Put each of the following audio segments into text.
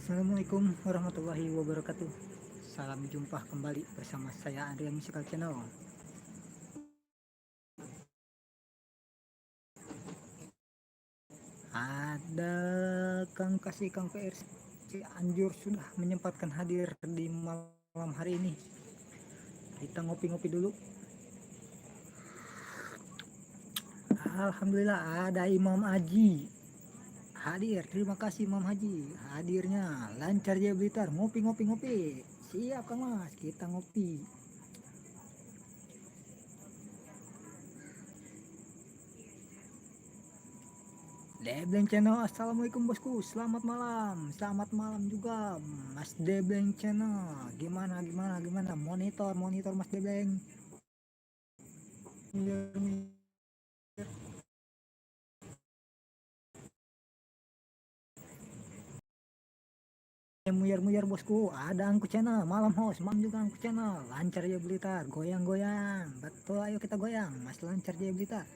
Assalamualaikum warahmatullahi wabarakatuh. Salam jumpa kembali bersama saya Andrea Musical Channel. Ada Kang Kasih Kang PR Cianjur sudah menyempatkan hadir di malam hari ini. Kita ngopi-ngopi dulu. Alhamdulillah ada Imam Haji hadir. Terima kasih Imam Haji hadirnya. Lancar Jaya Blitar. Ngopi. Siap Kang Mas, kita ngopi. Debleng Channel, assalamualaikum bosku, selamat malam juga Mas Debleng Channel. Gimana monitor Mas Debleng. Muyar bosku, ada Angku Channel, malam host, mam juga Angku Channel, lancar ya Blitar, goyang, betul, ayo kita goyang, Mas lancar ya Blitar.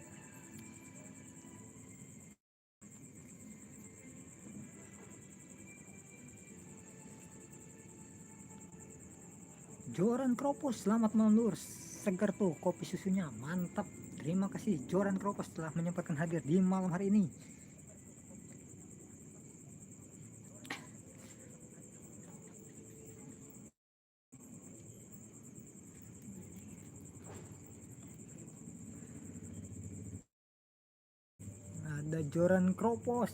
Joran Kropos, selamat malam lur, segar tuh kopi susunya, mantap. Terima kasih Joran Kropos telah menyempatkan hadir di malam hari ini. Ada Joran Kropos,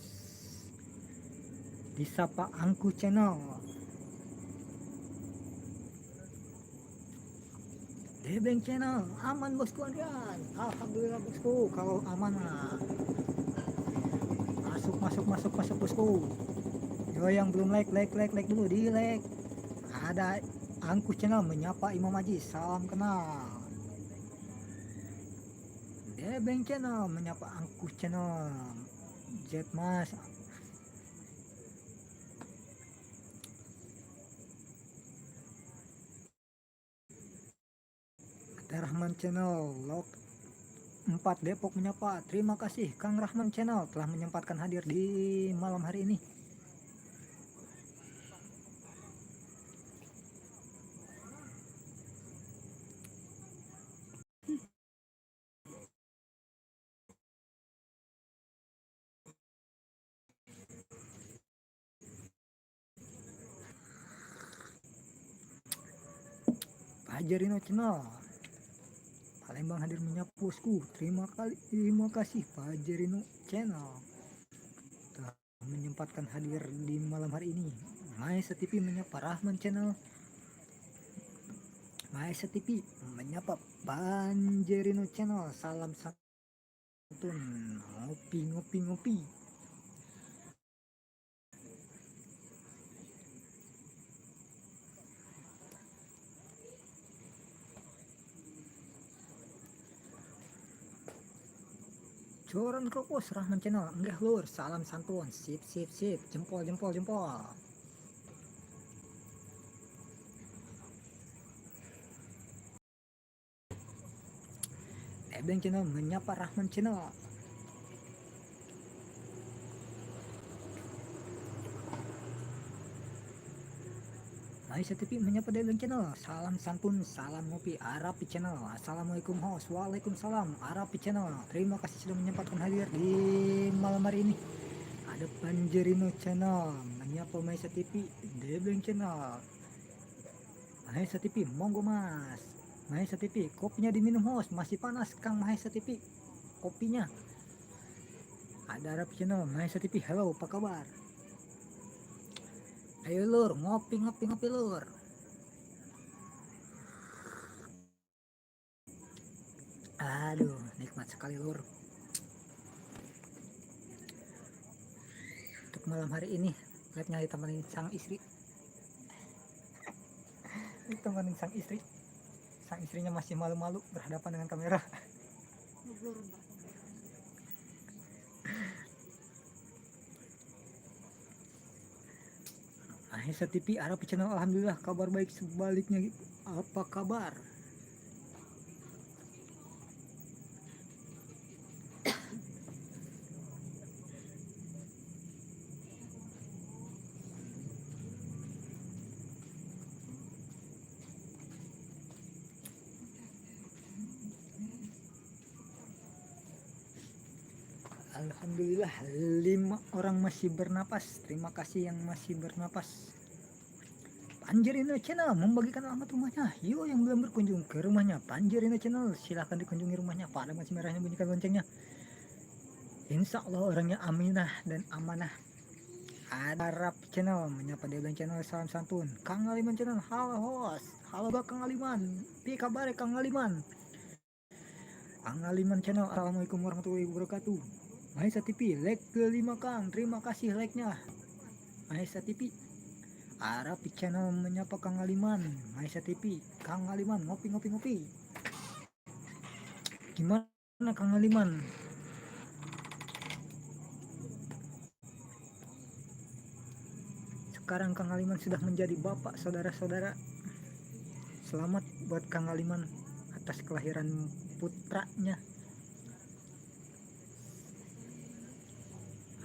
disapa Angku Channel, Debleng Channel, aman bosku Andrian. Alhamdulillah bosku, kalau aman lah. Masuk bosku. Yo yang belum like dulu, di like. Ada Angku Channel menyapa Imam Haji, salam kenal. Debleng Channel menyapa Angku Channel, Jet Mas. Ada Rahman Channel, Lok 4 Depok menyapa. Terima kasih Kang Rahman Channel telah menyempatkan hadir di malam hari ini. Pajarino Channel, Palembang hadir menyapa bosku. Terima kasih Pajarino Channel telah menyempatkan hadir di malam hari ini. Maesa TV menyapa Rahman Channel, Maesa TV menyapa Panjerino Channel, salam santun, ngopi. Joran Kropos, Rahman Channel, enggak lur, salam santun, sip, jempol. Debleng Channel menyapa Rahman Channel. Maisa TV menyapa Debleng Channel, salam santun, salam ngopi, Arapi Channel, assalamualaikum host, waalaikumsalam, Arapi Channel, terima kasih sudah menyempatkan hadir di malam hari ini. Ada Panjerino Channel menyapa Maisa TV, Debleng Channel, Maisa TV, monggo mas. Maisa TV, kopinya diminum host, masih panas Kang Maisa TV, kopinya. Ada Arapi Channel, Maisa TV, halo apa kabar? Ayo lur, ngopi lur. Aduh, nikmat sekali lur. Untuk malam hari ini, lihatnya ditemenin sang istri. Ditemenin sang istri. Sang istrinya masih malu-malu berhadapan dengan kamera. Ahesa TV, Arab Channel, alhamdulillah kabar baik, sebaliknya apa kabar? Alhamdulillah 5 orang masih bernapas. Terima kasih yang masih bernapas. Panjerino Channel membagikan alamat rumahnya. Yo yang belum berkunjung ke rumahnya Panjerino Channel, silahkan dikunjungi rumahnya. Pada masih merahnya bunyikan loncengnya. Insya Allah orangnya aminah dan amanah. Ada Rap Channel menyapa Debeng Channel, salam santun. Kang Aliman Channel, halo host. Halo Kang Aliman. Pi kabar Kang Aliman. Kang Aliman Channel, assalamualaikum warahmatullahi wabarakatuh. Mahesa TV like ke-5 Kang, terima kasih like-nya. Mahesa TV Arapi Channel menyapa Kang Aliman. Mahesa TV, Kang Aliman ngopi. Gimana Kang Aliman? Sekarang Kang Aliman sudah menjadi bapak, saudara-saudara. Selamat buat Kang Aliman atas kelahiran putranya.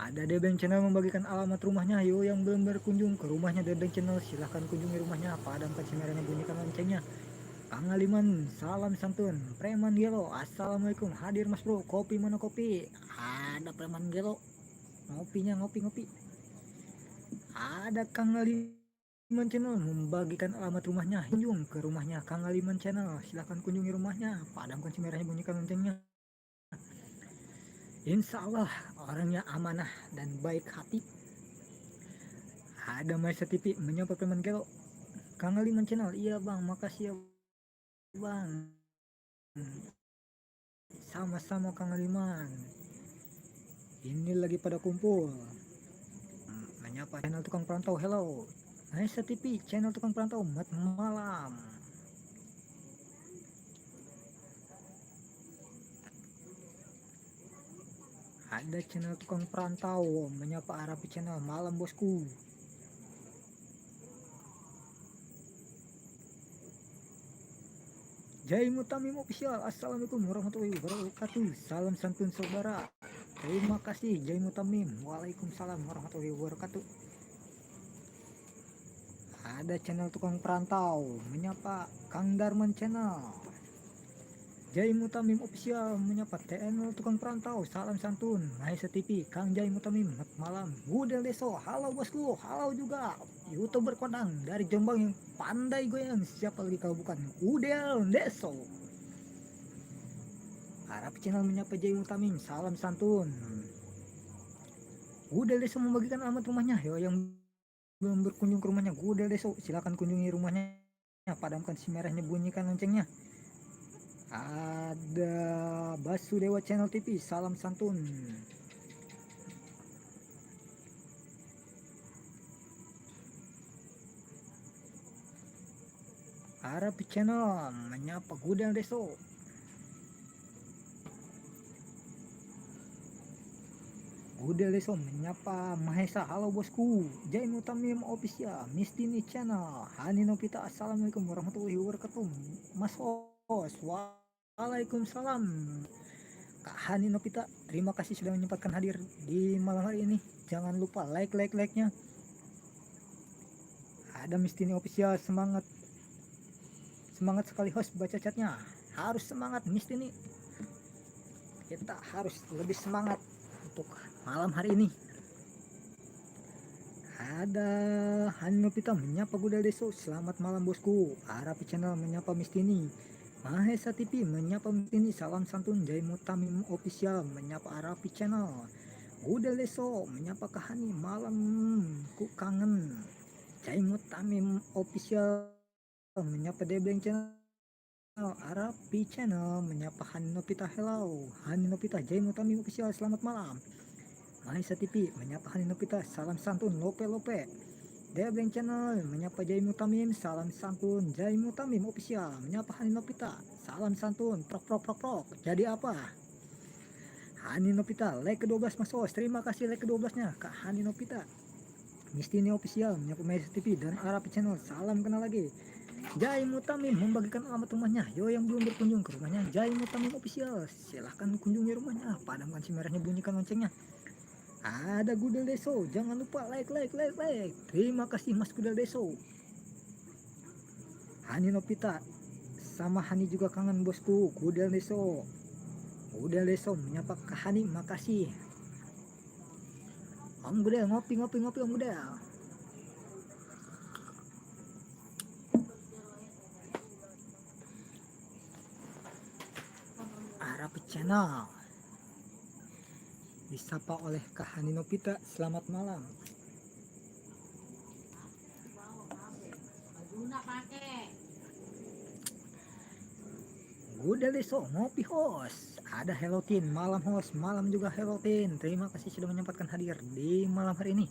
Ada Debeng Channel membagikan alamat rumahnya. Yo yang belum berkunjung ke rumahnya Debeng Channel, silahkan kunjungi rumahnya. Padamkan sinyalnya, bunyikan loncengnya. Kang Aliman, salam santun. Preman Gelo, assalamualaikum. Hadir Mas Bro, kopi mana kopi? Ada Preman Gelo, ngopinya ngopi. Ada Kang Aliman Channel membagikan alamat rumahnya. Kunjung ke rumahnya Kang Aliman Channel, silahkan kunjungi rumahnya. Padamkan sinyalnya, bunyikan loncengnya. Insya Allah orangnya amanah dan baik hati. Ada Maisa TV menyapa Preman Gelo. Kang Aliman Channel, iya bang, makasih ya bang. Sama-sama Kang Aliman. Ini lagi pada kumpul. Menyapa channel tukang perantau, hello. Maisa TV channel tukang perantau, malam. Ada channel tukang perantau menyapa Arapi Channel, malam bosku. Jai Mutamim Official, assalamualaikum warahmatullahi wabarakatuh. Salam santun saudara. Terima kasih Jai Mutamim. Waalaikumsalam warahmatullahi wabarakatuh. Ada channel tukang perantau menyapa Kang Darman Channel. Jai Mutamim Official menyapa TNL tukang perantau, salam santun. Mahesa TV, Kang Jai Mutamim, malam. Gudel Deso, halo bosku, halo juga. YouTuber kondang dari Jombang yang pandai goyang, siapa lagi kalau bukan Gudel Deso. Arab Channel menyapa Jai Mutamim, salam santun. Gudel Deso membagikan alamat rumahnya. Yo yang belum berkunjung ke rumahnya Gudel Deso, silakan kunjungi rumahnya. Padamkan si merahnya, bunyikan loncengnya. Ada Basudewa Channel TV, salam santun. Arapi Channel menyapa Gudel Deso. Gudel Deso menyapa Mahesa, halo bosku. Jai Mutamim Official, Mistini Channel, Hani Nopita, assalamualaikum warahmatullahi wabarakatuh. Mas Os, waalaikumsalam. Kak Hani Nopita, terima kasih sudah menyempatkan hadir di malam hari ini. Jangan lupa like-nya. Ada Mistini Official, semangat sekali host baca chatnya. Harus semangat Mistini. Kita harus lebih semangat untuk malam hari ini. Ada Hani Nopita menyapa Gudel Deso, selamat malam bosku. Arapi Channel menyapa Mistini. Mahesa TV menyapa Mistini, salam santun. Jai Mutamim Official menyapa Arapi Channel. Gudel Deso menyapa Kahani, malam ku kangen. Jai Mutamim Official menyapa Debeng Channel. Arapi Channel menyapa Hani Nopita, hello. Hani Nopita, Jai Mutamim Official, selamat malam. Mahesa TV menyapa Hani Nopita, salam santun. Lope Debeng Channel menyapa Jai Mutamim, salam santun. Jai Mutamim Official menyapa Hani Nopita, salam santun. Prok. Jadi apa? Hani Nopita like ke-12 Mas Os, terima kasih like ke-12 nya Kak Hani Nopita. Mistini Official menyapa Mahesa TV dan Arapi Channel, salam kenal lagi. Jai Mutamim membagikan alamat rumahnya. Yo yang belum berkunjung ke rumahnya Jai Mutamim Official, silahkan kunjungi rumahnya. Padamkan si merahnya, bunyikan loncengnya. Ada Gudel Deso, jangan lupa like. Terima kasih Mas Gudel Deso. Hani Nopita sama Hani juga kangen bosku. Gudel Deso menyapa ke Hani, makasih. Om Gudel ngopi Om Gudel. Arapi Channel disapa oleh Kak Hani Nopita. Selamat malam. Gudel Deso ngopi host. Ada Hello Tin, malam host, malam juga Hello Tin. Terima kasih sudah menyempatkan hadir di malam hari ini.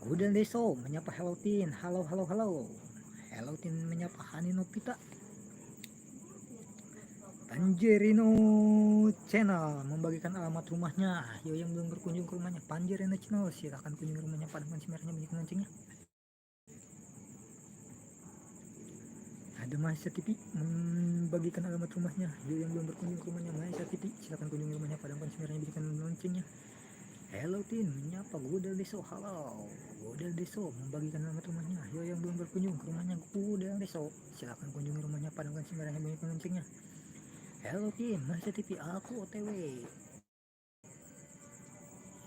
Gudel Deso menyapa Hello Tin. Halo. Hello Tin menyapa Hani Nopita. Panjerino Channel membagikan alamat rumahnya. Yo yang belum berkunjung ke rumahnya Panjerino Channel, silahkan kunjungi rumahnya, padamkan simernya, bunyikan loncengnya. Ada Mahesa TV membagikan alamat rumahnya. Yo yang belum berkunjung ke rumahnya Mahesa TV, silahkan kunjungi rumahnya, padamkan simernya, bunyikan loncengnya. Hello Tin menyapa Gudel Deso. Halo Gudel Deso membagikan alamat rumahnya. Yo yang belum berkunjung ke rumahnya Gudel Deso, silahkan kunjungi rumahnya, padamkan simernya, bunyikan loncengnya. Hello Tin Mahesa TV, aku OTW.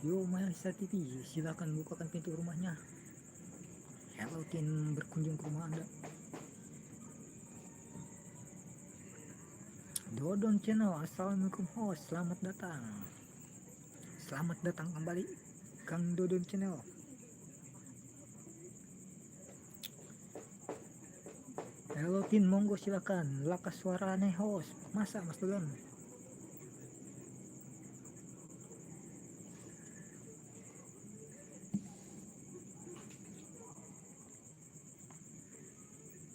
Yo Mahesa TV, silakan bukakan pintu rumahnya. Hello Tin berkunjung ke rumah Anda. Dodon Channel, assalamualaikum host, selamat datang. Selamat datang kembali Kang Dodon Channel. Hello Tin, monggo silakan. Lakas suarane host. Masa Mas Dodon?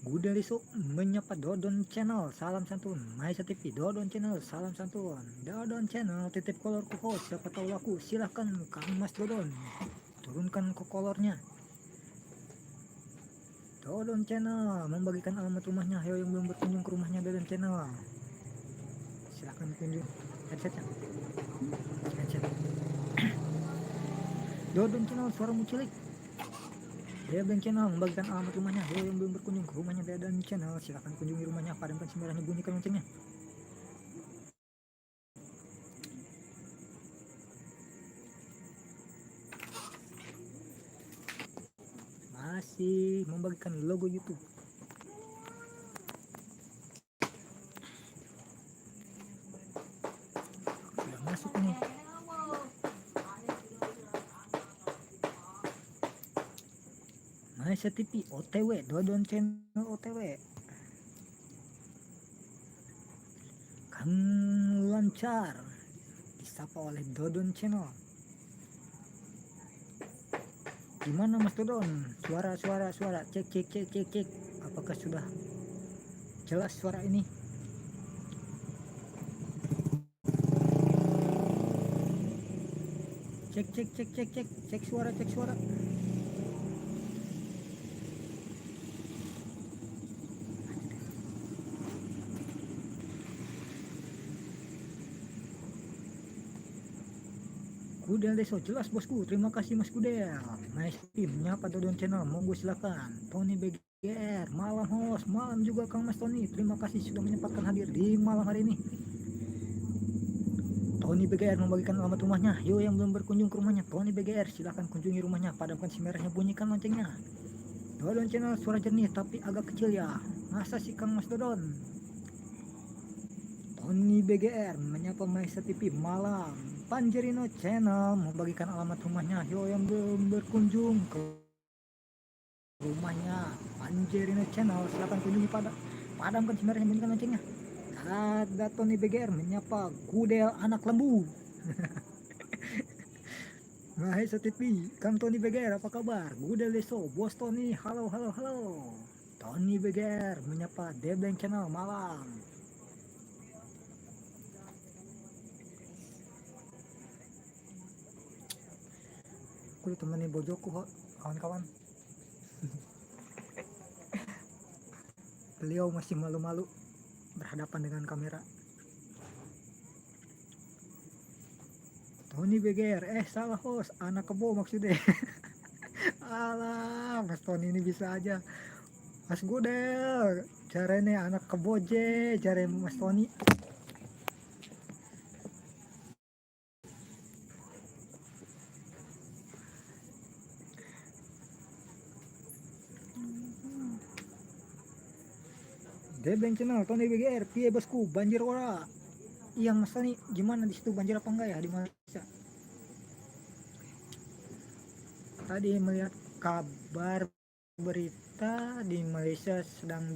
Gudel Deso menyapa Dodon Channel, salam santun. Mahesa TV, Dodon Channel, salam santun. Dodon Channel, titip kolor ke host, siapa tahu laku. Silahkan Kang Mas Dodon, turunkan ke kolornya. Dodon Channel membagikan alamat rumahnya. Ayo yang belum berkunjung ke rumahnya Dodon Channel, silahkan kunjung. Headsetnya, headset. Dodon Channel, suaramu cilik. Dodon Channel membagikan alamat rumahnya. Ayo yang belum berkunjung ke rumahnya Dodon Channel, silahkan kunjungi rumahnya, padamkan simernya, bunyikan loncengnya. Masih membagikan logo YouTube. Sudah masuk nih. Mahesa TV OTW, Dodon Channel OTW. Kang lancar disapa oleh Dodon Channel. Gimana Mas Dodon? Suara cek. Apakah sudah jelas suara ini? Cek suara. Gudel Deso jelas bosku, terima kasih Mas Gudel. Nice team, menyapa Dodon Channel, monggo silakan. Tony BGR, malam host, malam juga Kang Mas Tony, terima kasih sudah menyempatkan hadir di malam hari ini. Tony BGR membagikan alamat rumahnya. Yo yang belum berkunjung ke rumahnya Tony BGR, silahkan kunjungi rumahnya, padamkan si merahnya, bunyikan loncengnya. Dodon Channel suara jernih tapi agak kecil ya. Masa sih Kang Mas Dodon? Tony BGR menyapa Mahesa TV malam. Panjerino Channel membagikan alamat rumahnya. Yo yang belum berkunjung ke rumahnya Panjerino Channel, silahkan kunjungi, padamkan simernya, bunyikan loncengnya. Ada Tony BGR menyapa Gudel anak lembu. Mahesa TV, Kang Tony BGR apa kabar? Gudel Deso, Bos Tony, halo. Tony BGR menyapa Debleng Channel malam. Aku ditemani bojoku kawan-kawan. Beliau masih malu-malu berhadapan dengan kamera. Tony BGR, salah host, anak kebo maksudnya. Alah, Mas Tony ini bisa aja. Mas Gudel, caranya anak keboje, cara Mas Tony. Debleng channel Tony BGR piye bosku banjir ora yang masa nih gimana di situ banjir apa enggak ya di Malaysia tadi melihat kabar berita di Malaysia sedang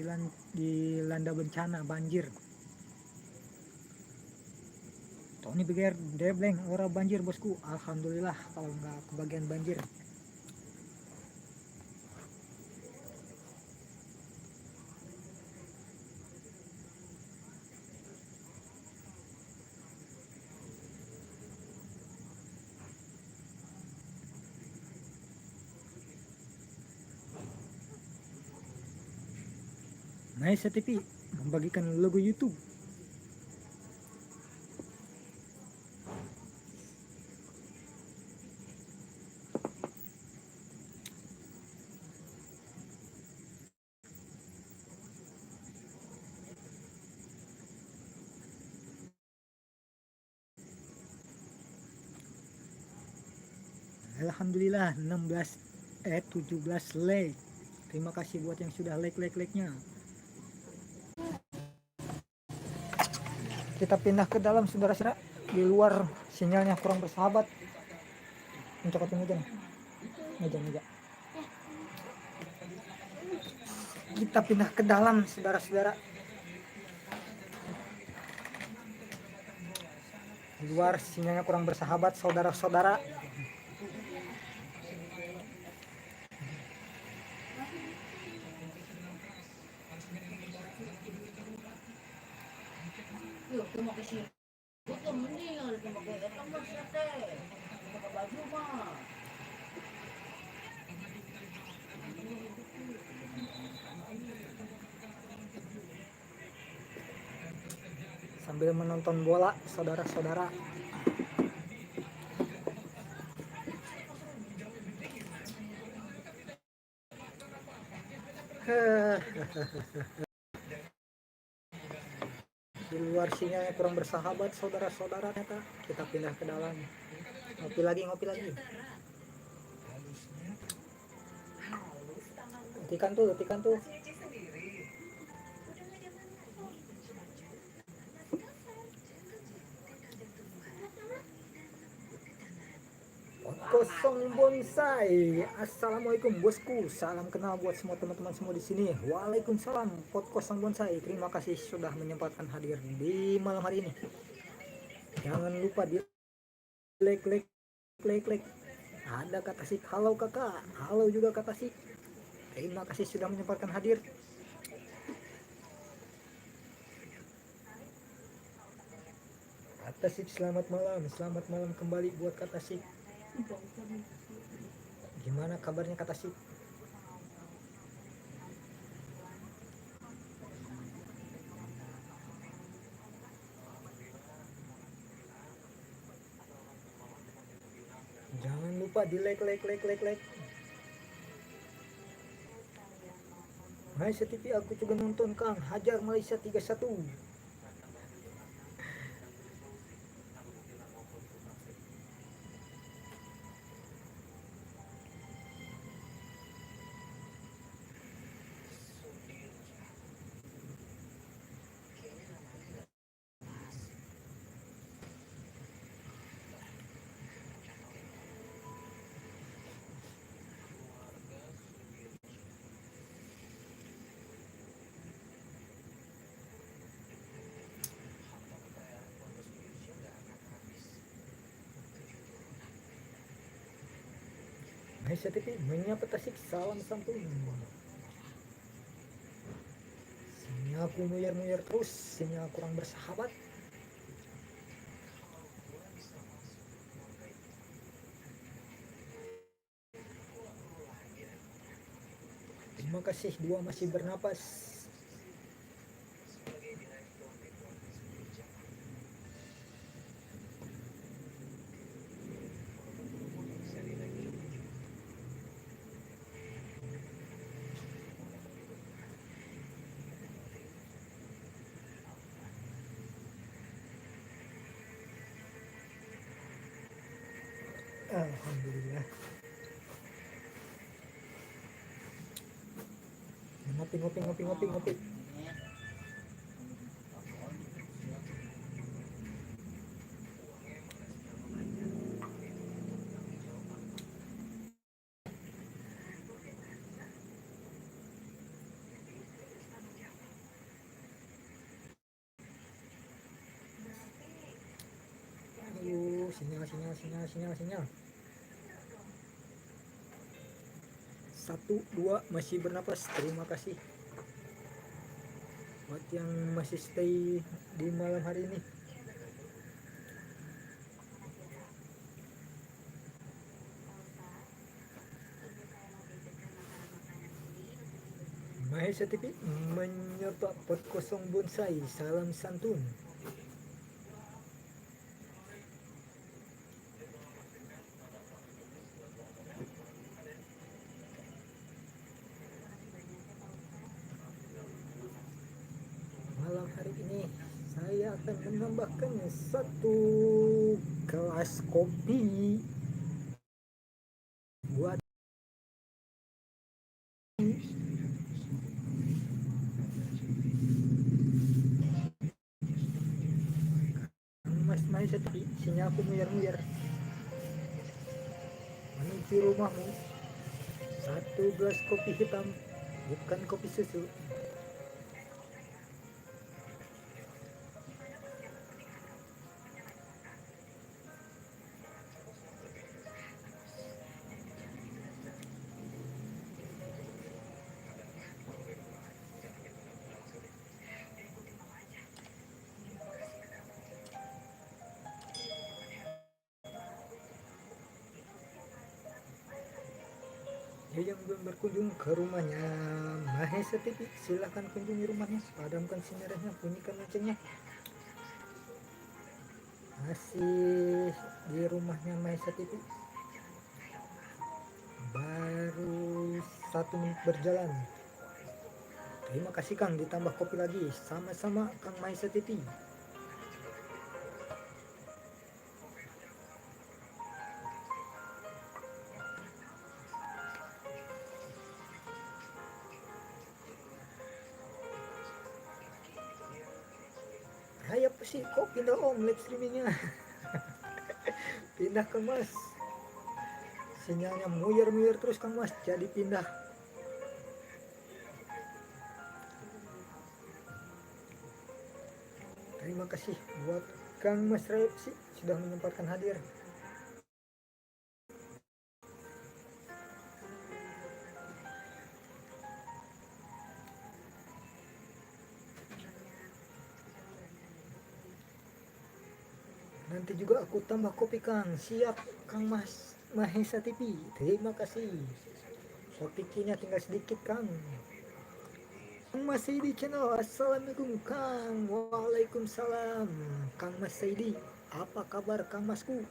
dilanda bencana banjir Tony BGR Debleng ora banjir bosku alhamdulillah kalau nggak kebagian banjir. Malaysia TV membagikan logo YouTube. Alhamdulillah 17 like. Terima kasih buat yang sudah like-nya. Kita pindah ke dalam saudara-saudara. Di luar sinyalnya kurang bersahabat. Mencokotin meja nih. Meja. Kita pindah ke dalam saudara-saudara. Di luar sinyalnya kurang bersahabat saudara-saudara. Sambil menonton bola saudara-saudara. Di luar sinyalnya kurang bersahabat saudara-saudara ternyata. Kita pindah ke dalam. Ngopi lagi. Tikan tuh. Kosong bonsai. Assalamualaikum bosku. Salam kenal buat semua teman-teman semua di sini. Waalaikumsalam. Pot kosong bonsai. Terima kasih sudah menyempatkan hadir di malam hari ini. Jangan lupa di like. Ada kata sik. Halo kakak. Halo juga kata sik. Terima kasih sudah menyempatkan hadir. Kata sik selamat malam kembali buat kata sik. Gimana kabarnya kata sik? Jangan lupa di like. Malaysia TV aku juga nonton Kang. Hajar Malaysia 3-1. Malaysia TV menyapa Tasik, salam santun. Sinyalku muyar terus, sinyal kurang bersahabat. Terima kasih, dua masih bernapas. Alhamdulillah. Ngopi. sinyal. 1, 2 masih bernapas. Terima kasih buat yang masih stay di malam hari ini. Mahesa TV menyapa pot kosong bonsai, salam santun. Malam hari ini saya akan menambahkan 1 gelas kopi buat Mas Mahesa TV. Sinyalku muyar-muyar menuju rumahmu. 1 gelas kopi hitam, bukan kopi susu. Yang belum berkunjung ke rumahnya Mahesa TV, silahkan kunjungi rumahnya, padamkan sinyalnya, bunyikan loncengnya. Masih di rumahnya Mahesa TV, baru 1 menit berjalan. Terima kasih Kang, ditambah kopi lagi. Sama-sama Kang Mahesa TV. Raya sih kok pindah om live streamingnya. Pindah Kang Mas, sinyalnya muyar-muyar terus Kang Mas, jadi pindah. Terima kasih buat Kang Mas Raya sih sudah menyempatkan hadir. Nanti juga aku tambah kopi Kang. Siap Kang Mas Mahesa TV. Terima kasih. Kopinya tinggal sedikit Kang. Kang Mas Saidi channel. Assalamualaikum Kang. Waalaikumsalam Kang Mas Saidi. Apa kabar Kang Masku?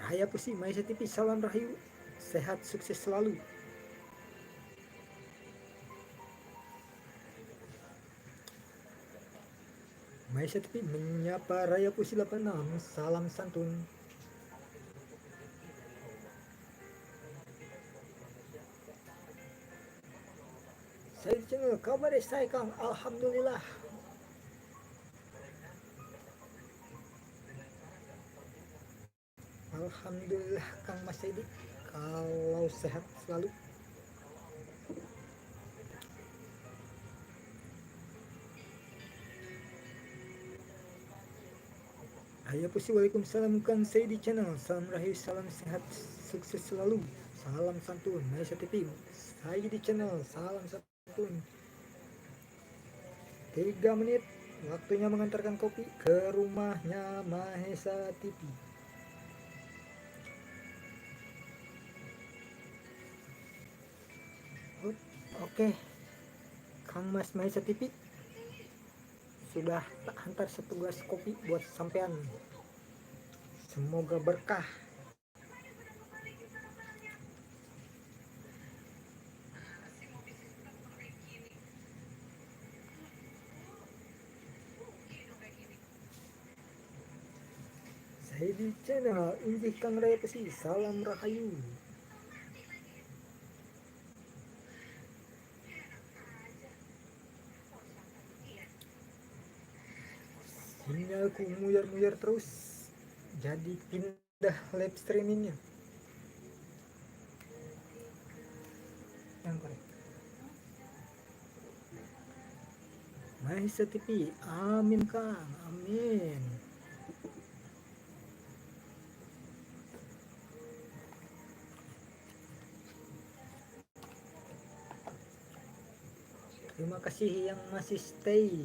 Rahayu Pusi Mahesa TV. Salam rahayu. Sehat sukses selalu. Mahesa TV menyapa Raya Pusi 86. Salam santun. Saya channel, kabar saya Kang, alhamdulillah. Alhamdulillah Kang Mas Saidi, kalau sehat selalu. Raya Pusi, waalaikumsalam Kang Saidi channel. Salam rahayu, salam sehat, sukses selalu. Salam santun, Mahesa TV. Saidi channel, salam santun. 3 menit, waktunya mengantarkan kopi ke rumahnya Mahesa TV. Oke, Kang Mas Mahesa TV sudah tak hantar 1 gelas kopi buat sampean. Semoga berkah. Saya di channel Injih Kang Raya Pesi, salam rahayu. Sinyalku muyar-muyar terus, jadi pindah live streamingnya. Mahesa TV, amin Kang, amin. Terima kasih yang masih stay.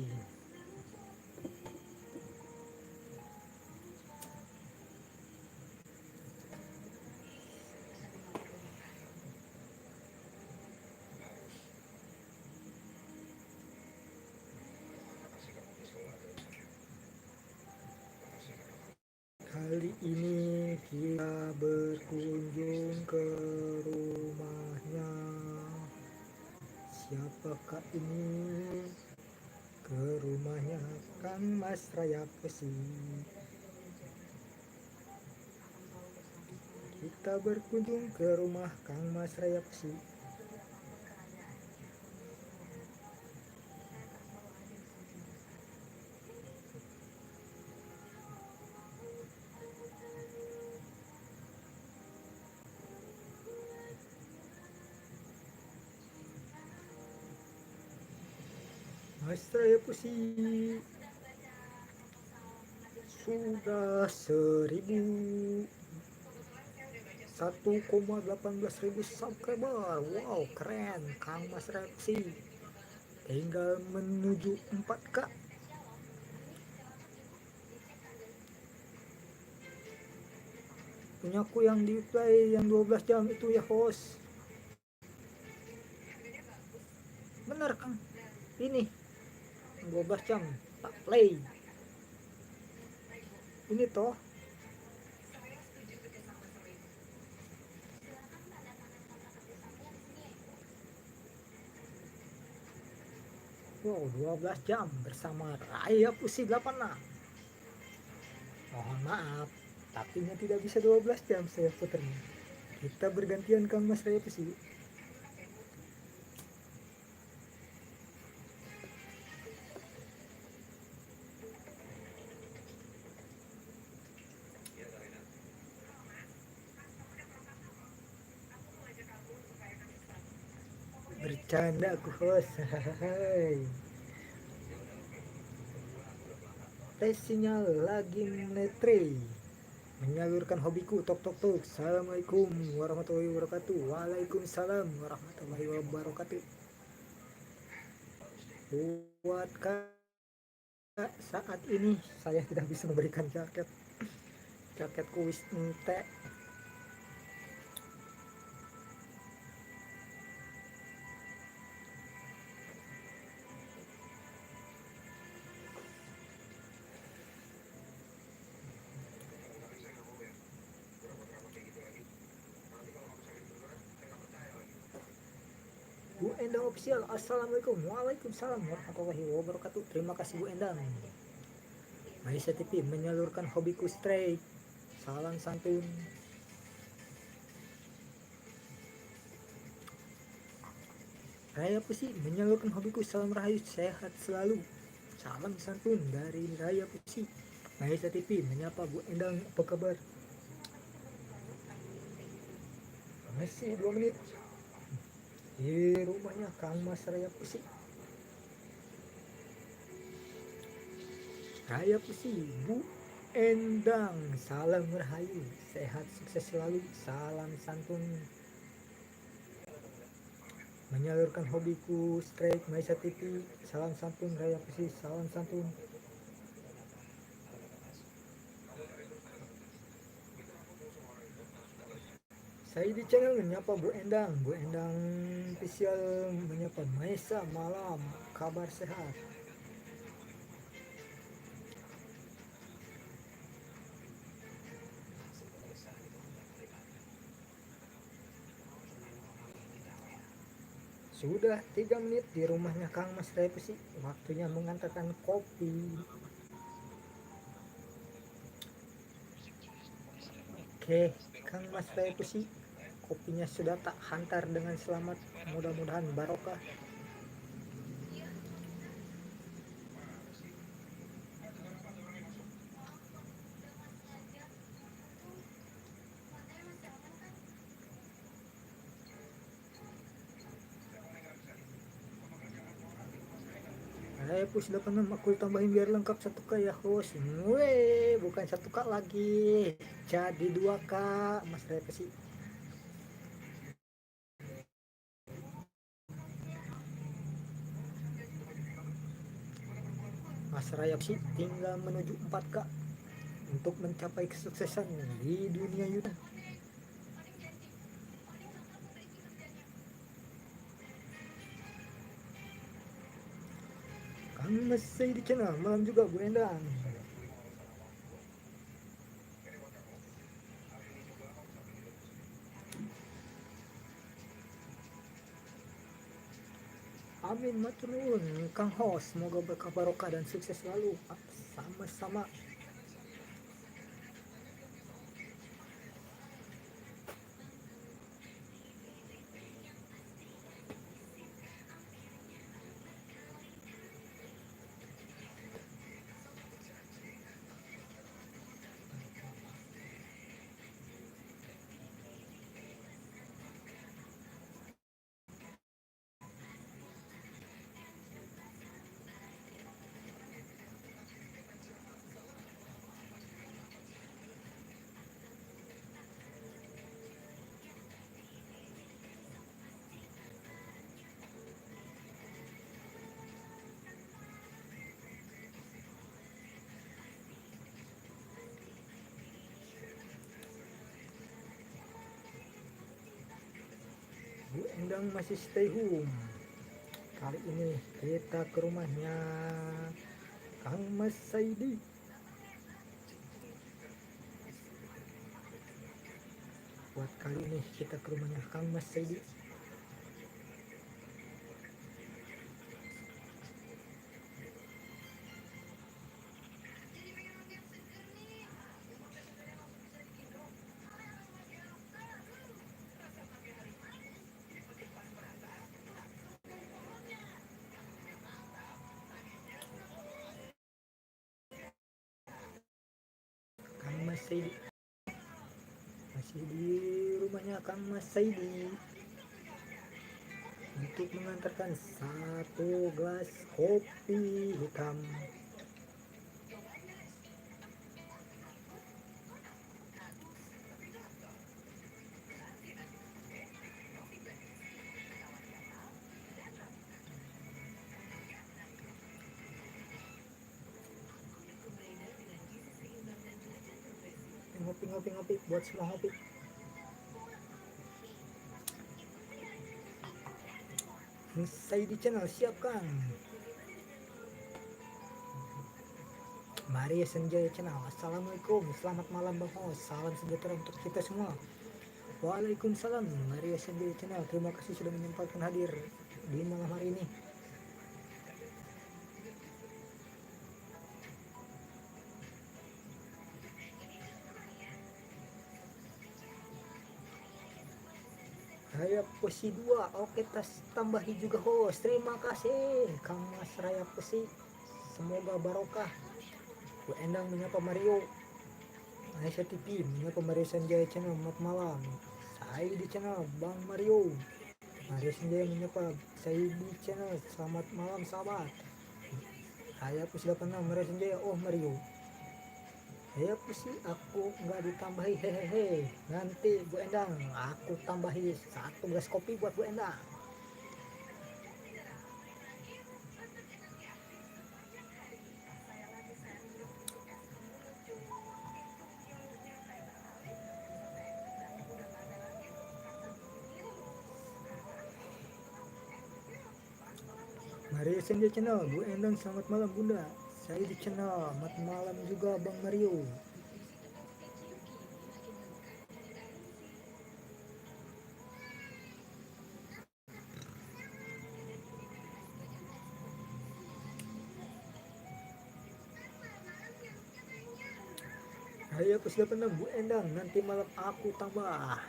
Kali ini kita berkunjung ke rumahnya. Siapakah ini? Ke rumahnya Kang Mas Raya Pesi. Kita berkunjung ke rumah Kang Mas Raya Pesi. Mas Raya Pesi sudah 1,18 ribu subscriber. Wow, keren Kang Mas Raya Pesi. Tinggal menuju 4K. Punyaku yang di play yang 12 jam itu ya host. Bener Kang, ini 12 jam tak play ini toh. Wow, 12 jam bersama Raya Pusi 86. Mohon maaf, tapinya tidak bisa 12 jam saya puternya. Kita bergantian Kang Mas Raya Pusi. Bercanda aku host. Tes sinyal lagi netre. Menyalurkan hobiku tok tok tok. Assalamualaikum warahmatullahi wabarakatuh. Waalaikumsalam warahmatullahi wabarakatuh. Buat kak, saat ini saya tidak bisa memberikan jaket kuis ente. Bu Endang Official, Assalamualaikum. Waalaikumsalam warahmatullahi wabarakatuh. Terima kasih Bu Endang. Maisa TV menyalurkan hobiku strike. Salam santun. Raya Pusi menyalurkan hobiku. Salam rahayu, sehat selalu. Salam santun dari Raya Pusi. Maisa TV menyapa Bu Endang, apa kabar? Masih 2 menit di rumahnya Kang Mas Raya Pusi. Raya Pusi, Bu Endang, salam rahayu, sehat sukses selalu, salam santun. Menyalurkan hobiku strike Maisa TV, salam santun Raya Pusi, salam santun. Saya di channel menyapa Bu Endang official menyapa Maisa, malam kabar sehat. Sudah 3 menit di rumahnya Kang Mas Repsi, waktunya mengantarkan kopi. Oke, Kang Mas Repsi, kopinya sudah tak hantar dengan selamat, mudah-mudahan barokah. Saya push 86 aku tambahin biar lengkap 1K ya host. Weh, bukan 1K lagi, jadi 2K Mas Repsi. Mas Raya sih tinggal menuju 4K untuk mencapai kesuksesan di dunia YouTube. Kang masih di channel malam juga Bu Endang. Amin matur nuwun Kang Hos, semoga berkah barokah dan sukses selalu. Sama-sama. Bu Endang masih stay home. Kali ini kita ke rumahnya Kang Mas Saidi. Buat kali ini kita ke rumahnya Kang Mas Saidi. Kang Mas Saidi masih di rumahnya Kang Mas Saidi untuk mengantarkan satu gelas kopi hitam. Ngopi buat semua ngopi. Saya di channel siapkan. Maria Senjaya Channel. Assalamualaikum, selamat malam Bang Hos, salam sejahtera untuk kita semua. Waalaikumsalam Maria Senjaya Channel, terima kasih sudah menyempatkan hadir di malam hari ini. Raya Pesi 2, oke tambahi juga host. Terima kasih Kang Mas Raya Pesi, semoga barokah. Bu Endang menyapa Mario, Aisyah TV menyapa Mario Sanjaya Channel, selamat malam. Saya di channel Bang Mario, Mario Sanjaya menyapa saya di channel, selamat malam sahabat. Saya Pesi 86 Mario Sanjaya, oh Mario ya sih aku nggak ditambahi, hehehe. Nanti Bu Endang aku tambahi satu gelas kopi buat Bu Endang. Mario Senja Channel, Bu Endang selamat malam Bunda. Saya di channel, selamat malam juga Bang Mario. Ayo persilakan Bu Endang, nanti malam aku tambah.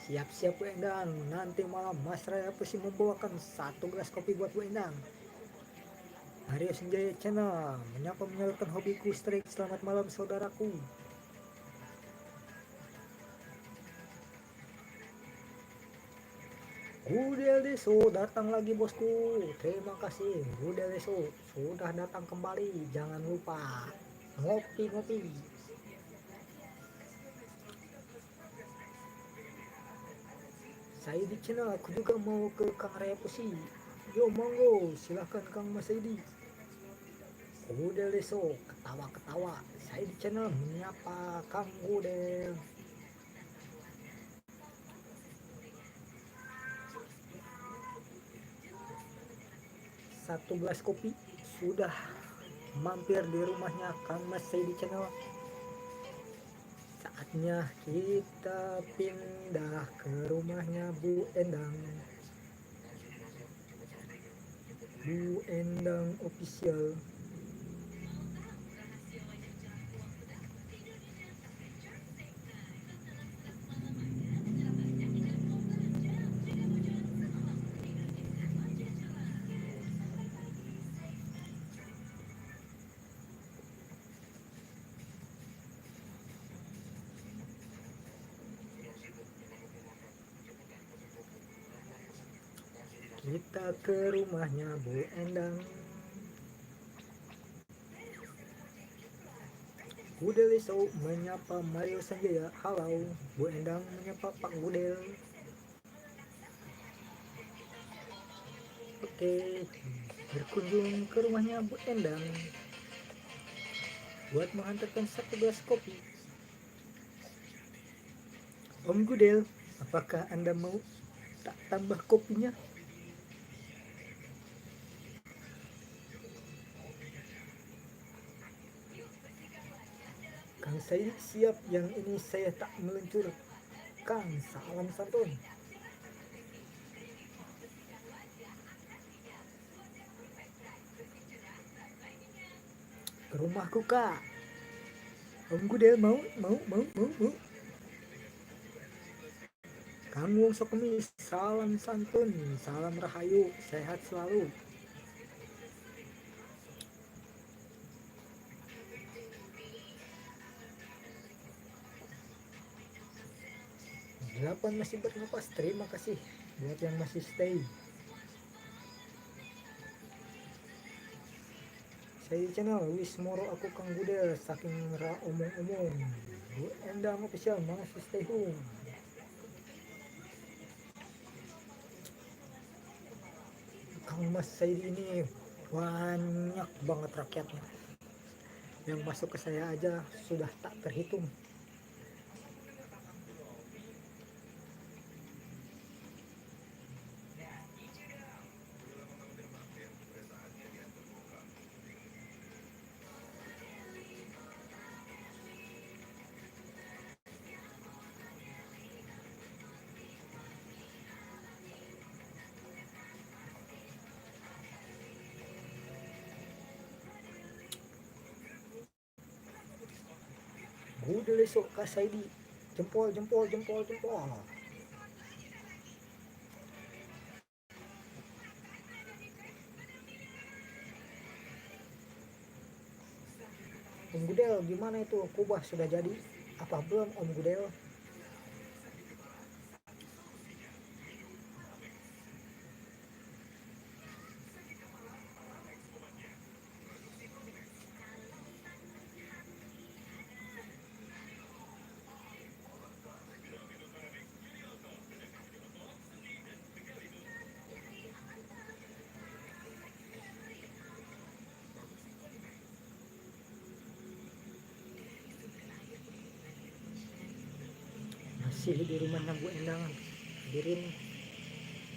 Siap-siap Bu Endang, nanti malam Mas Raya pasti membawakan satu gelas kopi buat Bu Endang. Mario Senjaya Channel, menyapa menyalurkan hobiku strike, selamat malam saudaraku. Gudel Deso datang lagi bosku, terima kasih Gudel Deso sudah datang kembali, jangan lupa ngopi-ngopi. Saya di channel, aku juga mau ke Kang Raya Pesi. Yo monggo, silahkan Kang Mas Saidi. Gudel Deso, ketawa-ketawa. Saya di channel menyapa Kang Gudel. Satu gelas kopi sudah mampir di rumahnya Kang Mas saya di channel. Saatnya kita pindah ke rumahnya Bu Endang. Bu Endang official. Kita ke rumahnya Bu Endang. Gudel Deso menyapa Mario Sanjaya. Halo. Bu Endang menyapa Pak Gudel. Oke, berkunjung ke rumahnya Bu Endang buat menghantarkan satu gelas kopi. Om Gudel, apakah Anda mau tak tambah kopinya? Kang saya siap, yang ini saya tak meluncur. Kang, salam santun. Ke rumahku kak. Om Gudel mau. Kang Wong Sokemis, salam santun, salam rahayu, sehat selalu. Delapan masih bernapas, terima kasih buat yang masih stay. Saya di channel wis moro aku Kang Gudel, saking omong-omong. Bu Endang official masih stay home. Kang Mas Saidi ini banyak banget rakyatnya. Yang masuk ke saya aja sudah tak terhitung. Gudel esok Kak Saidi, jempol. Om Gudel, gimana itu kubah sudah jadi? Apa belum Om Gudel? Masih di rumahnya Bu Endang. Hadirin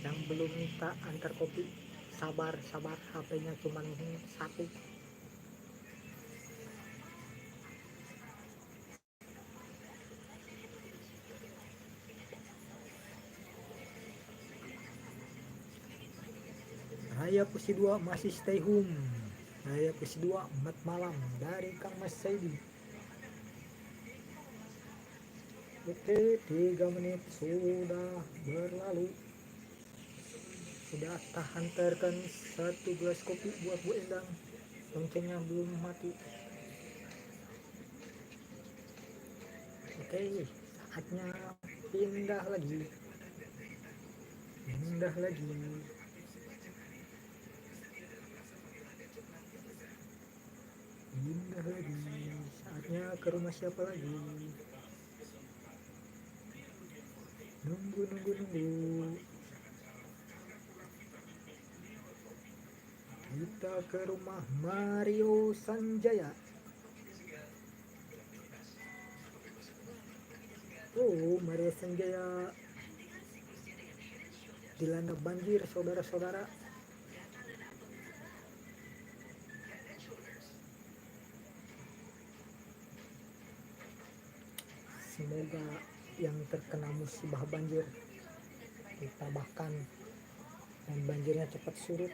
yang belum minta antar kopi, sabar, HP-nya cuma satu. Raya Pusi 2 masih stay home. Raya Pusi 2 mat malam dari Kang Mas Saidi. Oke, 3 menit sudah berlalu. Sudah tak hantarkan satu gelas kopi buat Bu Endang. Loncengnya belum mati. Oke, saatnya pindah lagi. Saatnya ke rumah siapa lagi? Nunggu. kita ke rumah Mario Sanjaya. Oh, Mario Sanjaya dilanda banjir, saudara-saudara. Semoga yang terkena musibah banjir ditabahkan dan banjirnya cepat surut.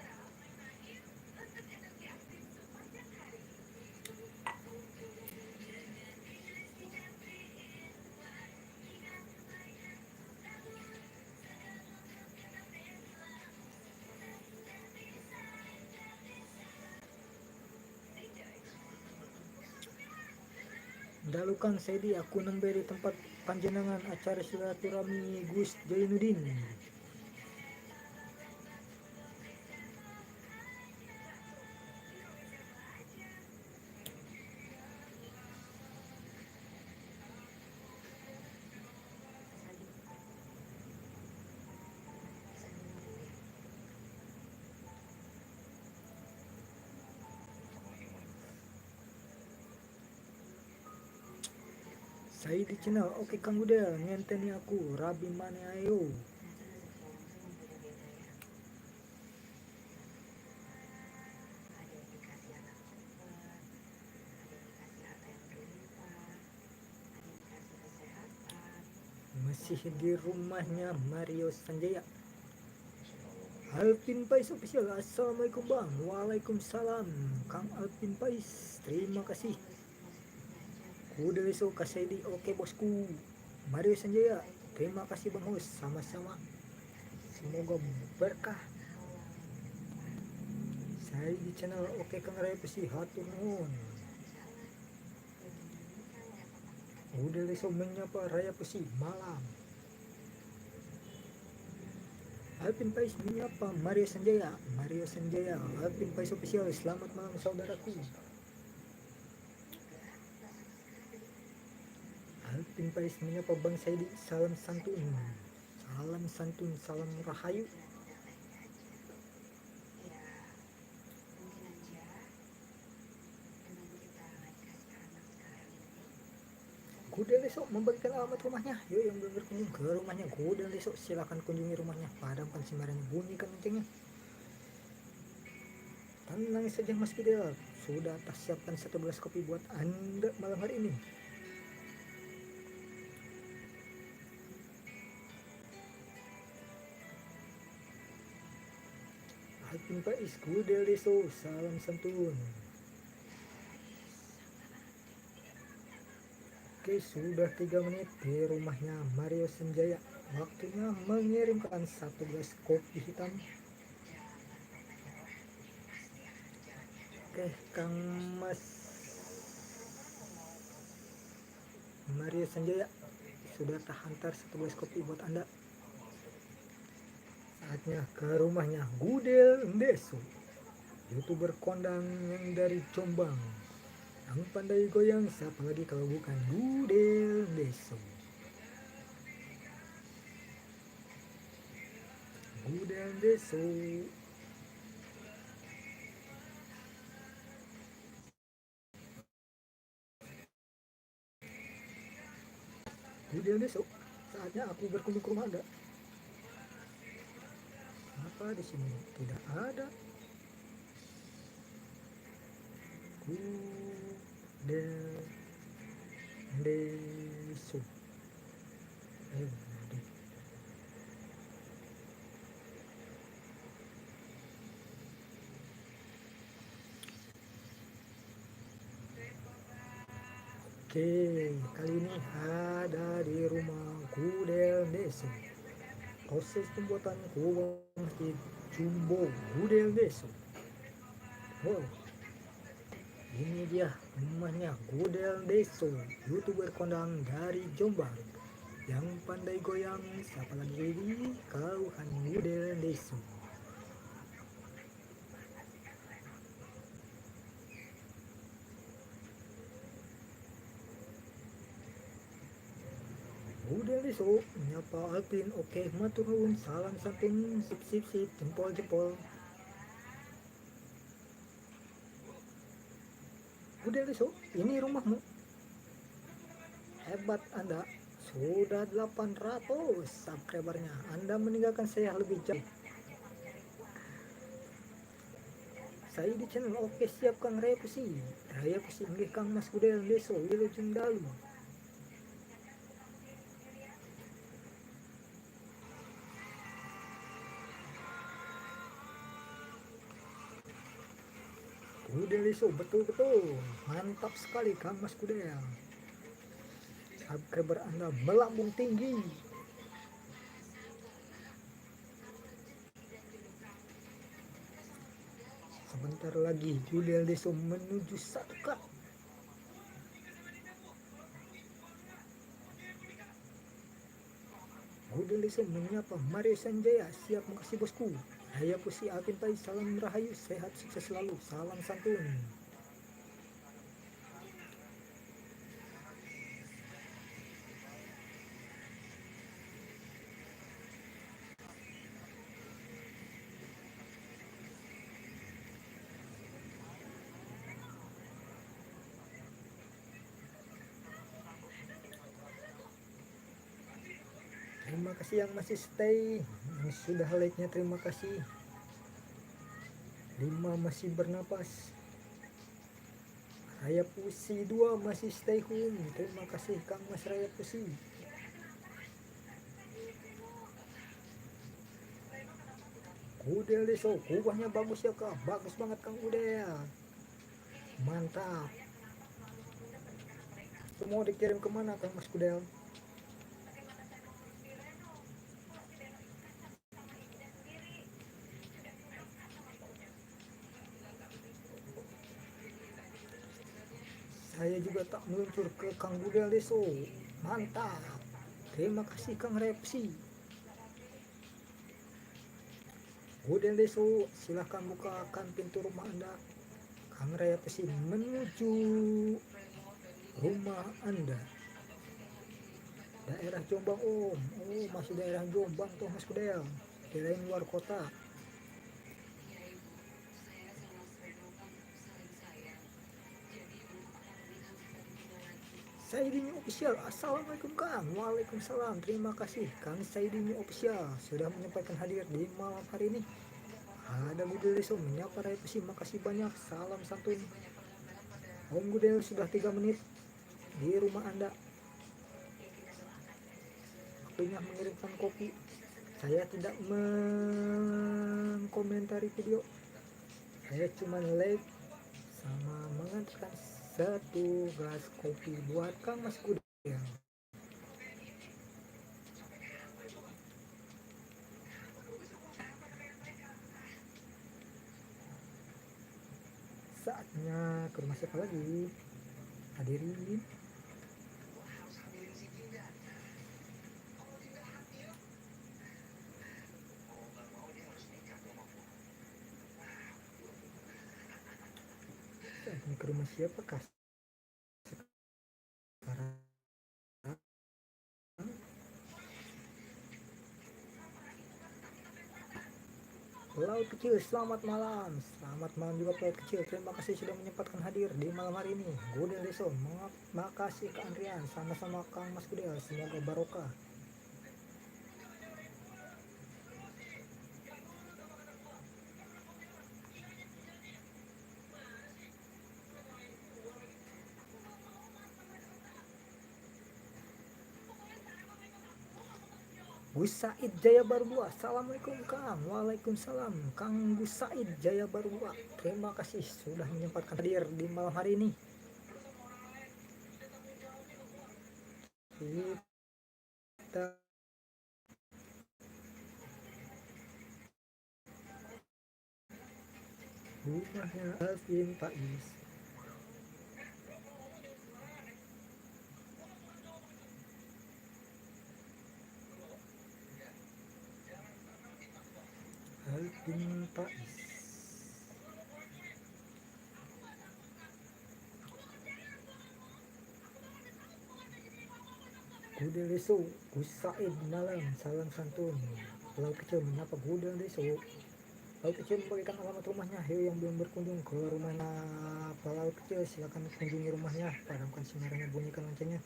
Dalu Kang Saidi aku nembe di tempat panjenengan acara silaturahmi Gus Jainuddin. Saidi channel, oke Kang Gudel, ngenteni aku, rabi mane ayo. Masih di rumahnya Mario Sanjaya. Alvin Pais official, assalamualaikum bang. Waalaikumsalam Kang Alvin Pais, terima kasih. Kuda leso kasedi, oke bosku. Mario Sanjaya, terima kasih bang host, sama-sama. Semoga berkah. Saya di channel oke Kang Raya Pesi, hatur nuhun. Udah leso menyapa Raya Pesi malam. Alvin Pais menyapa Mario Sanjaya. Mario Sanjaya, Alvin Pais official, selamat malam saudaraku. Alvin Pais menyapa Bang Saidi, salam santun. Salam santun, salam rahayu. Gudel Lesok membagikan alamat rumahnya. Yuk yang belum berkunjung ke rumahnya Gudel Lesok, silakan kunjungi rumahnya. Padamkan simarannya, bunyikan loncengnya. Tenang saja Mas Gidel, sudah tak siapkan 11 kopi buat Anda malam hari ini. Alvin Pais, Gudel Lesok, salam santun. Oke, sudah 3 menit di rumahnya Mario Sanjaya. Waktunya mengirimkan 1 gelas kopi hitam. Oke, Kang Mas Mario Sanjaya, sudah tak hantar 1 gelas kopi buat Anda. Saatnya ke rumahnya Gudel Ndeso, YouTuber kondang yang dari Jombang, yang pandai goyang, siapa lagi kalau bukan Gudel Ndeso. Gudel Ndeso. Gudel Ndeso, saatnya aku berkunjung ke rumah Anda. Apa di sini tidak ada? Gudel Ndeso. Oke, kali ini ada di rumah Gudel Ndeso. Proses pembuatan kubah masjid Jumbo Gudel Ndeso. Wow, ini dia rumahnya Gudel Ndeso, YouTuber kondang dari Jombang, yang pandai goyang, siapa lagi kalau kan Gudel Ndeso. Gudel Ndeso menyapa Alvin, oke matur nuwun, salam santun, sip sip sip, jempol jempol. Udah Deso, ini rumahmu. Hebat Anda, sudah 800 subscribernya. Anda meninggalkan saya lebih jauh. Saya di channel oke siap Kang Repusi. Repusi nggih Kang Mas Gudel Deso Wilujeng Dalu. Gudel Deso betul-betul mantap sekali Kang Mas Gudel. Subscriber Anda melambung tinggi. Sebentar lagi Gudel Deso menuju 1K. Gudel Deso menyapa Mario Sanjaya, siap makasih bosku. Saya Pusi Apin Pai, salam rahayu, sehat sukses selalu, salam santun. Terima kasih yang masih stay, yang sudah like-nya terima kasih. 5 masih bernapas. Raya Pusi 2 masih stay home. Terima kasih Kang Mas Raya Pusi. Gudel Deso, kubahnya bagus ya Kak. Bagus banget Kang Gudel. Mantap. Itu mau dikirim kemana Kang Mas Gudel? Saya juga tak meluncur ke Kang Gudel Deso. Mantap. Terima kasih Kang Repsi. Gudel Deso, silahkan bukakan pintu rumah Anda. Kang Repsi menuju rumah Anda. Daerah Jombang Om. Oh, masih daerah Jombang tuh Mas Gudel. Kirain luar kota. Saidini Official, Assalamualaikum Kang. Waalaikumsalam, terima kasih Kang Saidini Official sudah menyampaikan hadir di malam hari ini. Ada Gudel Deso menyapa Repsi, makasih banyak, salam santun. Om Gudel sudah 3 menit di rumah Anda. Waktunya mengirimkan kopi. Saya tidak mengkomentari video. Saya cuma like sama mengantarkan 1 gelas kopi buat Kang Mas Gudel. Saatnya ke rumah siapa lagi? Hadirin. Saatnya ke rumah siapa kah sekarang? Laut Kecil, selamat malam. Selamat malam juga Laut Kecil. Terima kasih sudah menyempatkan hadir di malam hari ini. Gudel Deso, makasih Kak Andrian. Sama-sama Kang Mas Gudel. Semoga barokah. Gus Said Jaya Barbua, Assalamualaikum Kang. Waalaikumsalam Kang Gus Said Jaya Barbua. Terima kasih sudah menyempatkan hadir di malam hari ini. Kita rumahnya Alvin Faiz. Alvin Faiz. Gudel Deso, Gus Said malam, salam santun. Laut Kecil menyapa Gudel Deso. Laut Kecil membagikan alamat rumahnya. Ayo yang belum berkunjung ke rumahnya Pak Laut Kecil, silakan kunjungi rumahnya. Padamkan sinarnya, bunyikan loncengnya.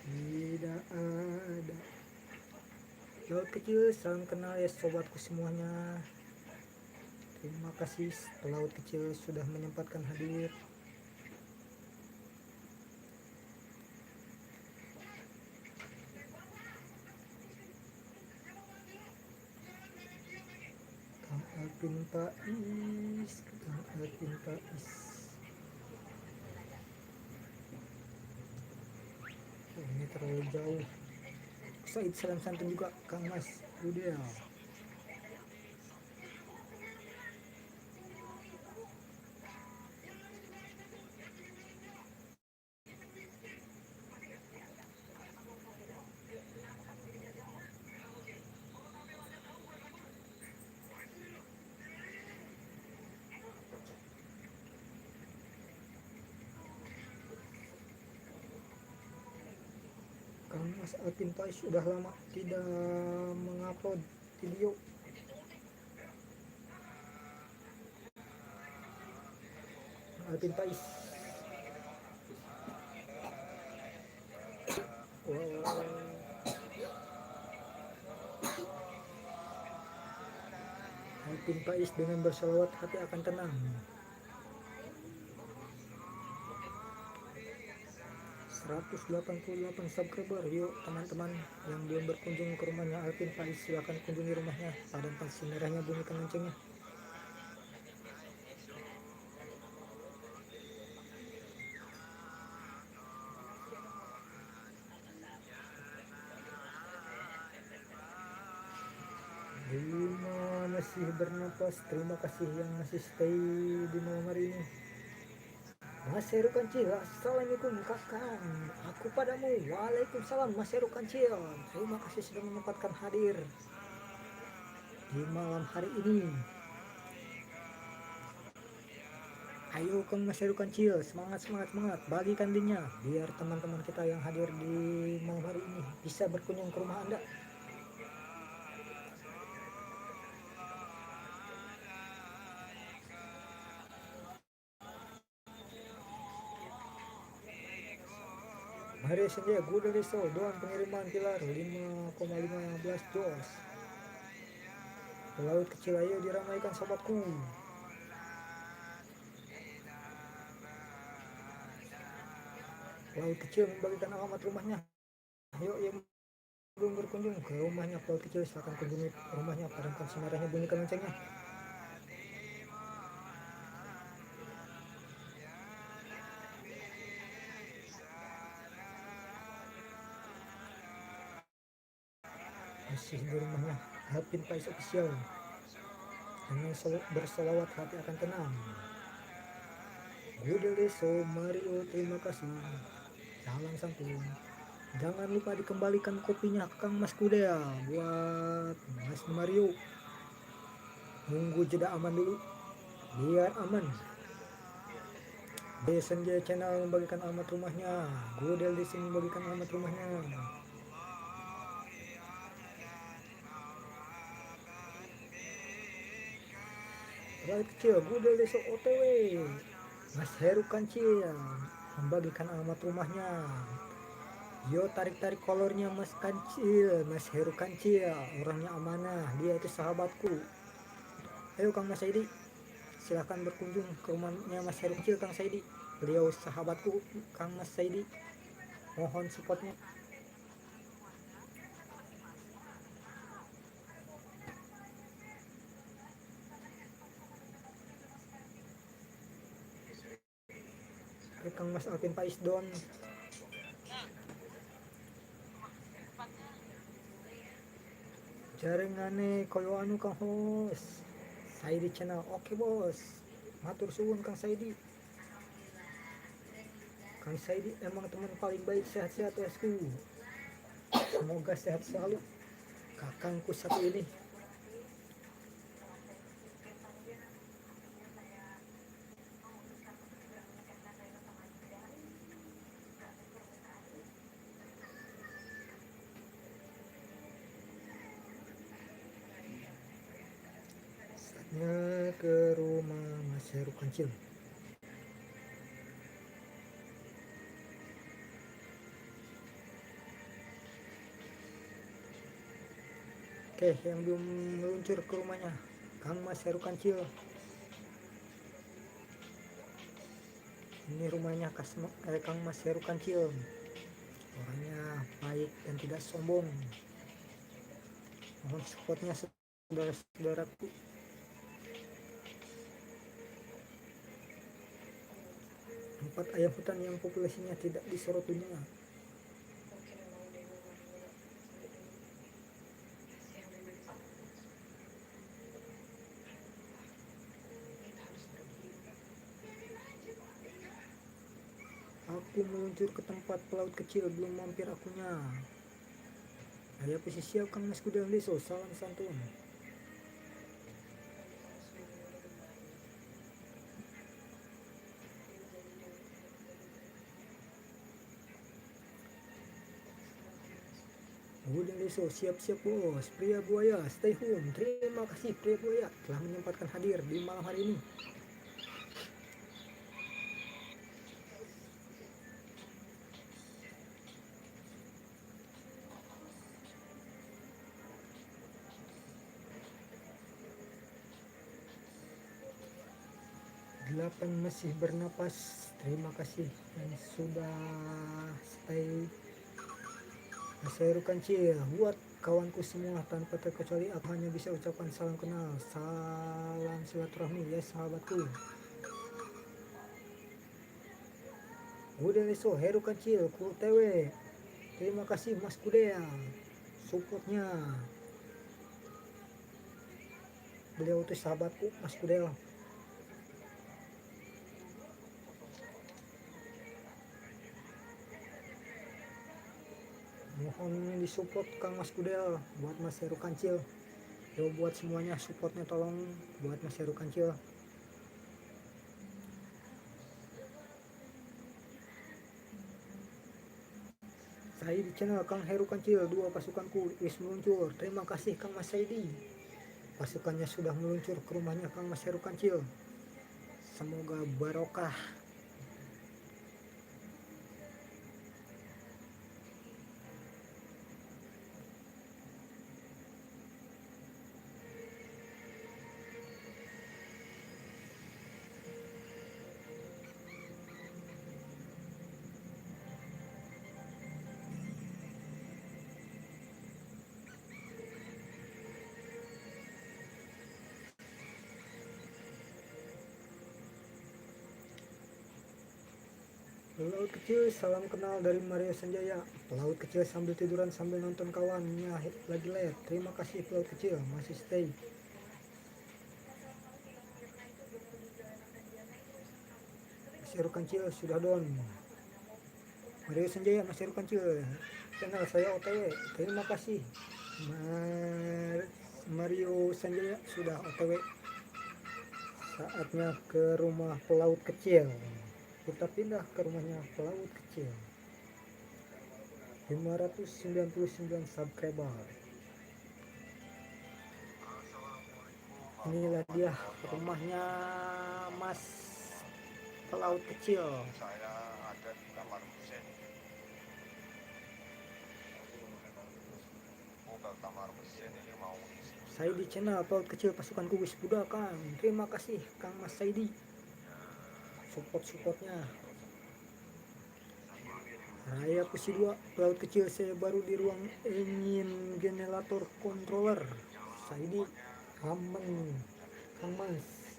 Tidak ada. Laut Kecil, salam kenal ya sobatku semuanya. Terima kasih Laut Kecil sudah menyempatkan hadir. Kang Alvin Pais, Kang Alvin Pais. Oh, ini terlalu jauh. Said salam santun juga Kang Mas Rudel. Kang Mas Alvin Pais sudah lama tidak mengupload video. Alvin Pais. Wow. Alvin Pais dengan berselawat hati akan tenang. 188 subscriber. Yuk teman-teman yang belum berkunjung ke rumahnya Alvin Pais, silahkan kunjungi rumahnya. Padamkan sinarnya, bunyikan loncengnya. Bima masih bernapas. Terima kasih yang masih stay di malam hari ini. Mas Heru Kancil, assalamualaikum kakak. Aku padamu, waalaikumsalam Mas Heru Kancil. Terima kasih sudah menyempatkan hadir di malam hari ini. Ayo Kang Mas Heru Kancil, semangat semangat semangat, bagikan linknya biar teman-teman kita yang hadir di malam hari ini bisa berkunjung ke rumah Anda. Hari Senja, Gudel Riso, doang pengiriman pilar 5,15 jos. Laut Kecil, ayo diramaikan sobatku. Laut Kecil membagikan alamat rumahnya. Ayo yang belum berkunjung ke rumahnya Laut Kecil, silahkan kunjungi rumahnya. Padamkan sinarnya, bunyikan loncengnya. Masih di rumahnya Alvin Pais Official. Dengan bersolawat hati akan tenang. Gudel Deso Mario, terima kasih. Salam santun. Jangan lupa dikembalikan kopinya Kang Mas Kudel buat Mas Mario. Nunggu jeda aman dulu biar aman. Senja Channel membagikan alamat rumahnya. Gudel di sini membagikan alamat rumahnya. Rakyat kecil, Gudel Desa OTW. Mas Heru Kancil membagikan alamat rumahnya. Yo tarik-tarik kolornya Mas Kancil, Mas Heru Kancil, orangnya amanah, dia itu sahabatku. Ayo Kang Mas Saidi, silahkan berkunjung ke rumahnya Mas Heru Kancil Kang Saidi. Beliau sahabatku Kang Mas Saidi. Mohon supportnya. Kang Mas Alvin Pais Don. Jaringane koyo anu Kang Hos. Saidi Channel. Oke bos. Matur suwun Kang Saidi. Kang Saidi emang teman paling baik, sehat-sehat bosku. Semoga sehat selalu kakangku satu ini. Ya, ke rumah Mas Heru Kancil. Oke, yang belum meluncur ke rumahnya Kang Mas Heru Kancil. Ini rumahnya Kang Mas Heru Kancil. Orangnya baik dan tidak sombong. Mohon supportnya saudara-saudaraku. Empat ayam hutan yang populasinya tidak disorot dunia. Aku meluncur ke tempat pelaut kecil, belum mampir akunya. Ayah pesisir Kang Mas Kuda Liso, salam santun. Kuda Liso, siap-siap bos. Pria buaya, stay home. Terima kasih pria buaya telah menyempatkan hadir di malam hari ini. Delapan masih bernapas. Terima kasih yang sudah stay. Saya Kancil, buat kawanku semua tanpa terkecuali aku hanya bisa ucapkan salam kenal, salam silaturahmi ya sahabatku. Udah leso Heru Kancil ku TW. Terima kasih Mas Kudea supportnya. Beliau itu sahabatku Mas Kudea. Mohon disupport Kang Mas Kudel buat Mas Heru Kancil. Yo buat semuanya supportnya tolong buat Mas Heru Kancil. Saya di channel Kang Heru Kancil, dua pasukanku wis meluncur. Terima kasih Kang Mas Saidi. Pasukannya sudah meluncur ke rumahnya Kang Mas Heru Kancil. Semoga barokah. Pelaut kecil, salam kenal dari Mario Sanjaya. Pelaut kecil sambil tiduran sambil nonton kawannya lagi live. Terima kasih pelaut kecil, masih stay. Mas Heru Kancil sudah down. Mario Sanjaya, Mas Heru Kancil. Channel saya OTW. Terima kasih. Mario Sanjaya sudah OTW. Saatnya ke rumah pelaut kecil. Kita pindah ke rumahnya pelaut kecil. 599 subscriber. Inilah dia rumahnya Mas pelaut kecil. Saya ada di kamar mesin. Buka kamar mesin ini mau isi. Saya di channel pelaut kecil pasukan gugus Buddha Kang. Terima kasih Kang Mas Saidi. Support-supportnya. Raya Pusi 2, pelaut kecil saya baru di ruang engine generator controller. Saidi, aman, Kang Mas.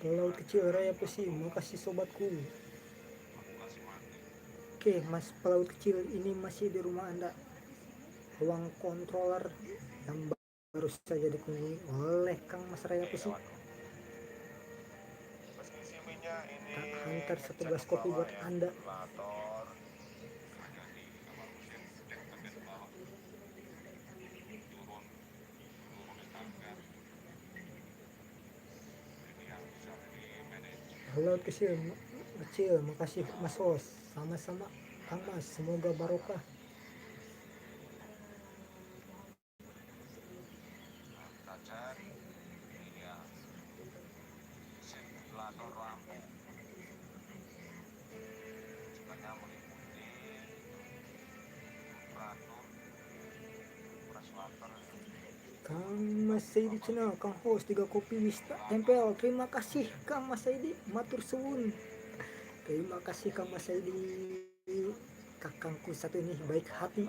Pelaut kecil Raya Pusi, makasih sobatku. Oke, Mas pelaut kecil ini masih di rumah Anda. Ruang controller yang baru saja dikunjungi oleh Kang Mas Raya Pusi. Tak hantar satu gelas kopi buat Anda. Laut kecil, makasih Mas Os. Sama-sama Kang Mas, semoga barokah. kita cari ya ventilator lampu jumlahnya meliputi temperatur press water. Kang Mas Saidi channel, Kang Host 3 kopi Wista tempel. Terima kasih Kang Mas Saidi, matur suwun. Terima kasih Kang Mas Saidi, kakangku satu ini baik hati.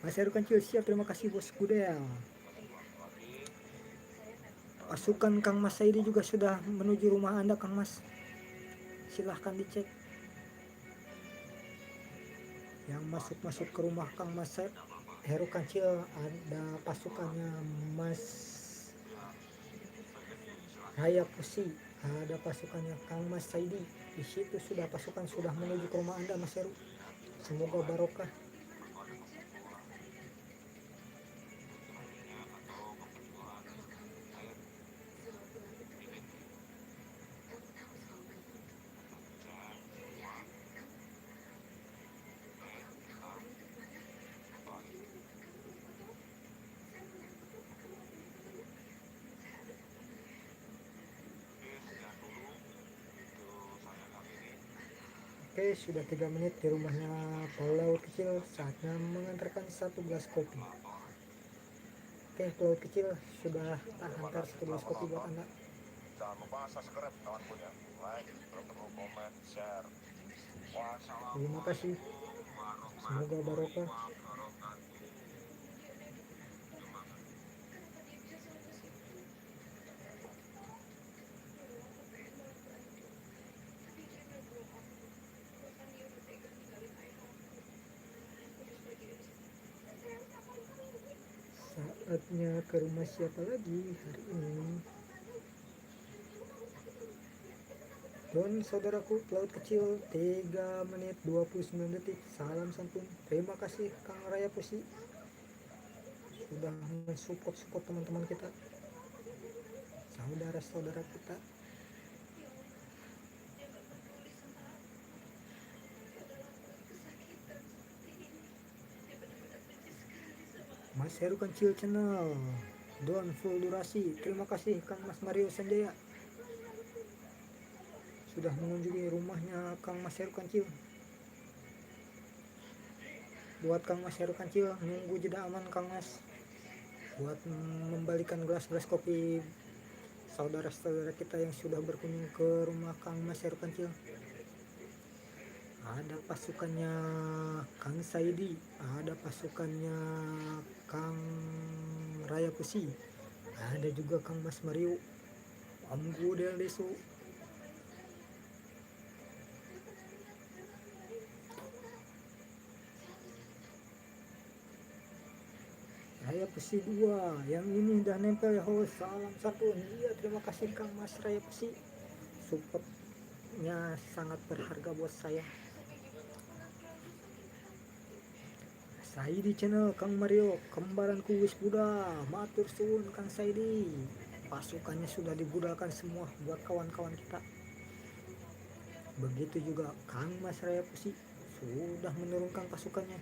Mas Heru Kancil siap, terima kasih Bos Gudel. Pasukan Kang Mas Saidi juga sudah menuju rumah Anda Kang Mas. Silahkan dicek. Yang masuk ke rumah Kang Mas Heru Kancil ada pasukannya Mas Raya Pusi, ada pasukannya Kang Mas Saidi. Di situ pasukan sudah menuju ke rumah Anda Mas Heru. Semoga barokah. Oke, sudah 3 menit di rumahnya Pelaut Kecil, saatnya mengantarkan 1 gelas kopi. Oke, Pelaut Kecil sudah antar 1 gelas kopi buat Anda. Jangan lupa subscribe kawanku ya, like, komen, share. Terima kasih, semoga barokah. Saatnya ke rumah siapa lagi hari ini? Don saudaraku Pelaut Kecil 3 menit 29 detik. Salam santun. Terima kasih Kang Raya Pusi sudah mensupport teman-teman kita, saudara-saudara kita. Mas Heru Kancil channel Don full durasi. Terima kasih Kang Mas Mario Sanjaya sudah mengunjungi rumahnya Kang Mas Heru Kancil. Buat Kang Mas Heru Kancil, nunggu jeda aman Kang Mas buat membalikan gelas-gelas kopi saudara-saudara kita yang sudah berkunjung ke rumah Kang Mas Heru Kancil. Ada pasukannya Kang Saidi, ada pasukannya Kang Raya Pusi, ada juga Kang Mas Mario, Om Gudel Desu. Raya Pusi 2, yang ini udah nempel ya host. Salam santun. Iya, terima kasih Kang Mas Raya Pusi, supportnya sangat berharga buat saya. Saidi channel Kang Mario, kembaranku wis buda, matur suwun Kang Saidi. Pasukannya sudah dibudalkan semua buat kawan-kawan kita. Begitu juga Kang Mas Raya Pusi sudah menurunkan pasukannya.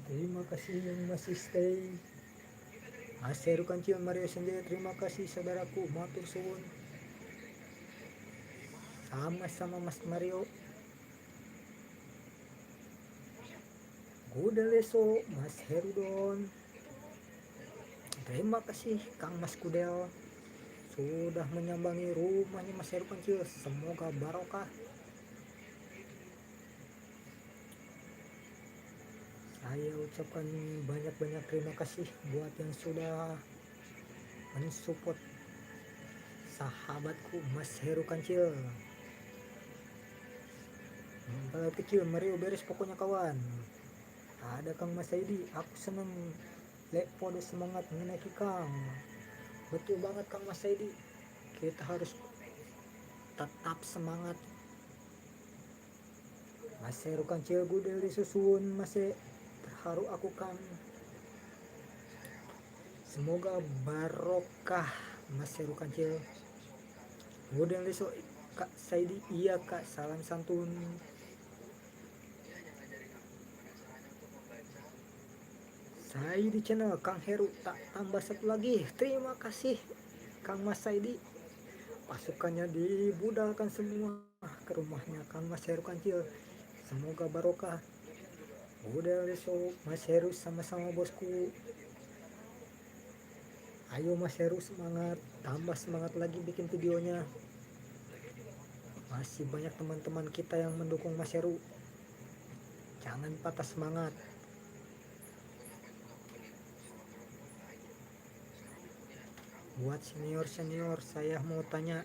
Terima kasih yang masih stay. Mas Heru Kancil Mario Sanjaya, terima kasih saudaraku, matur suwun. Sama-sama Mas Mario. Gudeleso, Mas Herudon. Terima kasih Kang Mas Kudel sudah menyambangi rumahnya Mas Heru Kancil. Semoga barokah. Saya ucapkan banyak-banyak terima kasih buat yang sudah mensupport sahabatku Mas Heru Kancil. Kalau kecil Mario beres pokoknya kawan. Ada Kang Mas Saidi, aku seneng pada semangat menaiki Kang. Betul banget Kang Mas Saidi, kita harus tetap semangat. Mas Heru Kancil Gudel disusun Mas haru aku Kang. Semoga barokah Mas Heru Kancil. Kemudian besok Kak Saidi, iya Kak, salam santun. Saidi channel Kang Heru tak tambah satu lagi. Terima kasih Kang Mas Saidi. Pasukannya dibudalkan semua ke rumahnya Kang Mas Heru Kancil. Semoga barokah. Udah besok Mas Heru sama-sama bosku. Ayo Mas Heru semangat, tambah semangat lagi bikin videonya. Masih banyak teman-teman kita yang mendukung Mas Heru. Jangan patah semangat. Buat senior-senior, saya mau tanya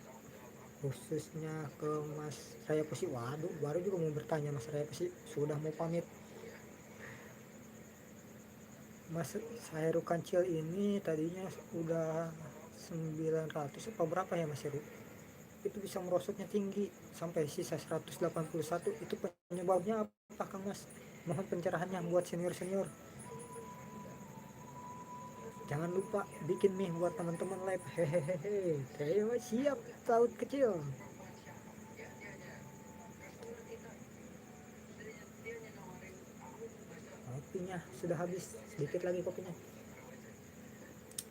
khususnya ke Mas Raya Pesi. Waduh, baru juga mau bertanya Mas Raya Pesi, sudah mau pamit. Mas Heru Kancil ini tadinya udah 900 apa berapa ya Mas Heru? Itu bisa merosotnya tinggi sampai sisa 181. Itu penyebabnya apa Kang Mas? Mohon pencerahannya buat senior-senior. Jangan lupa bikin nih buat teman-teman live. Hehehe. Terima siap laut kecil. Kopinya sudah habis, sedikit lagi kopinya.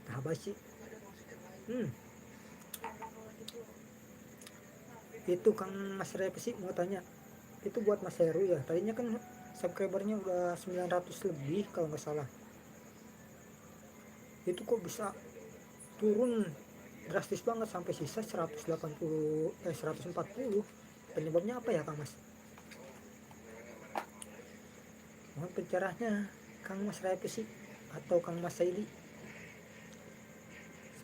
Habis sih. Itu Kang Mas Repsi mau tanya. Itu buat Mas Heru ya. Tadinya kan subscribernya udah 900 lebih kalau nggak salah. Itu kok bisa turun drastis banget sampai sisa 140. Penyebabnya apa ya Kang Mas? Mohon pencerahnya Kang Mas Repsi atau Kang Mas Saidi.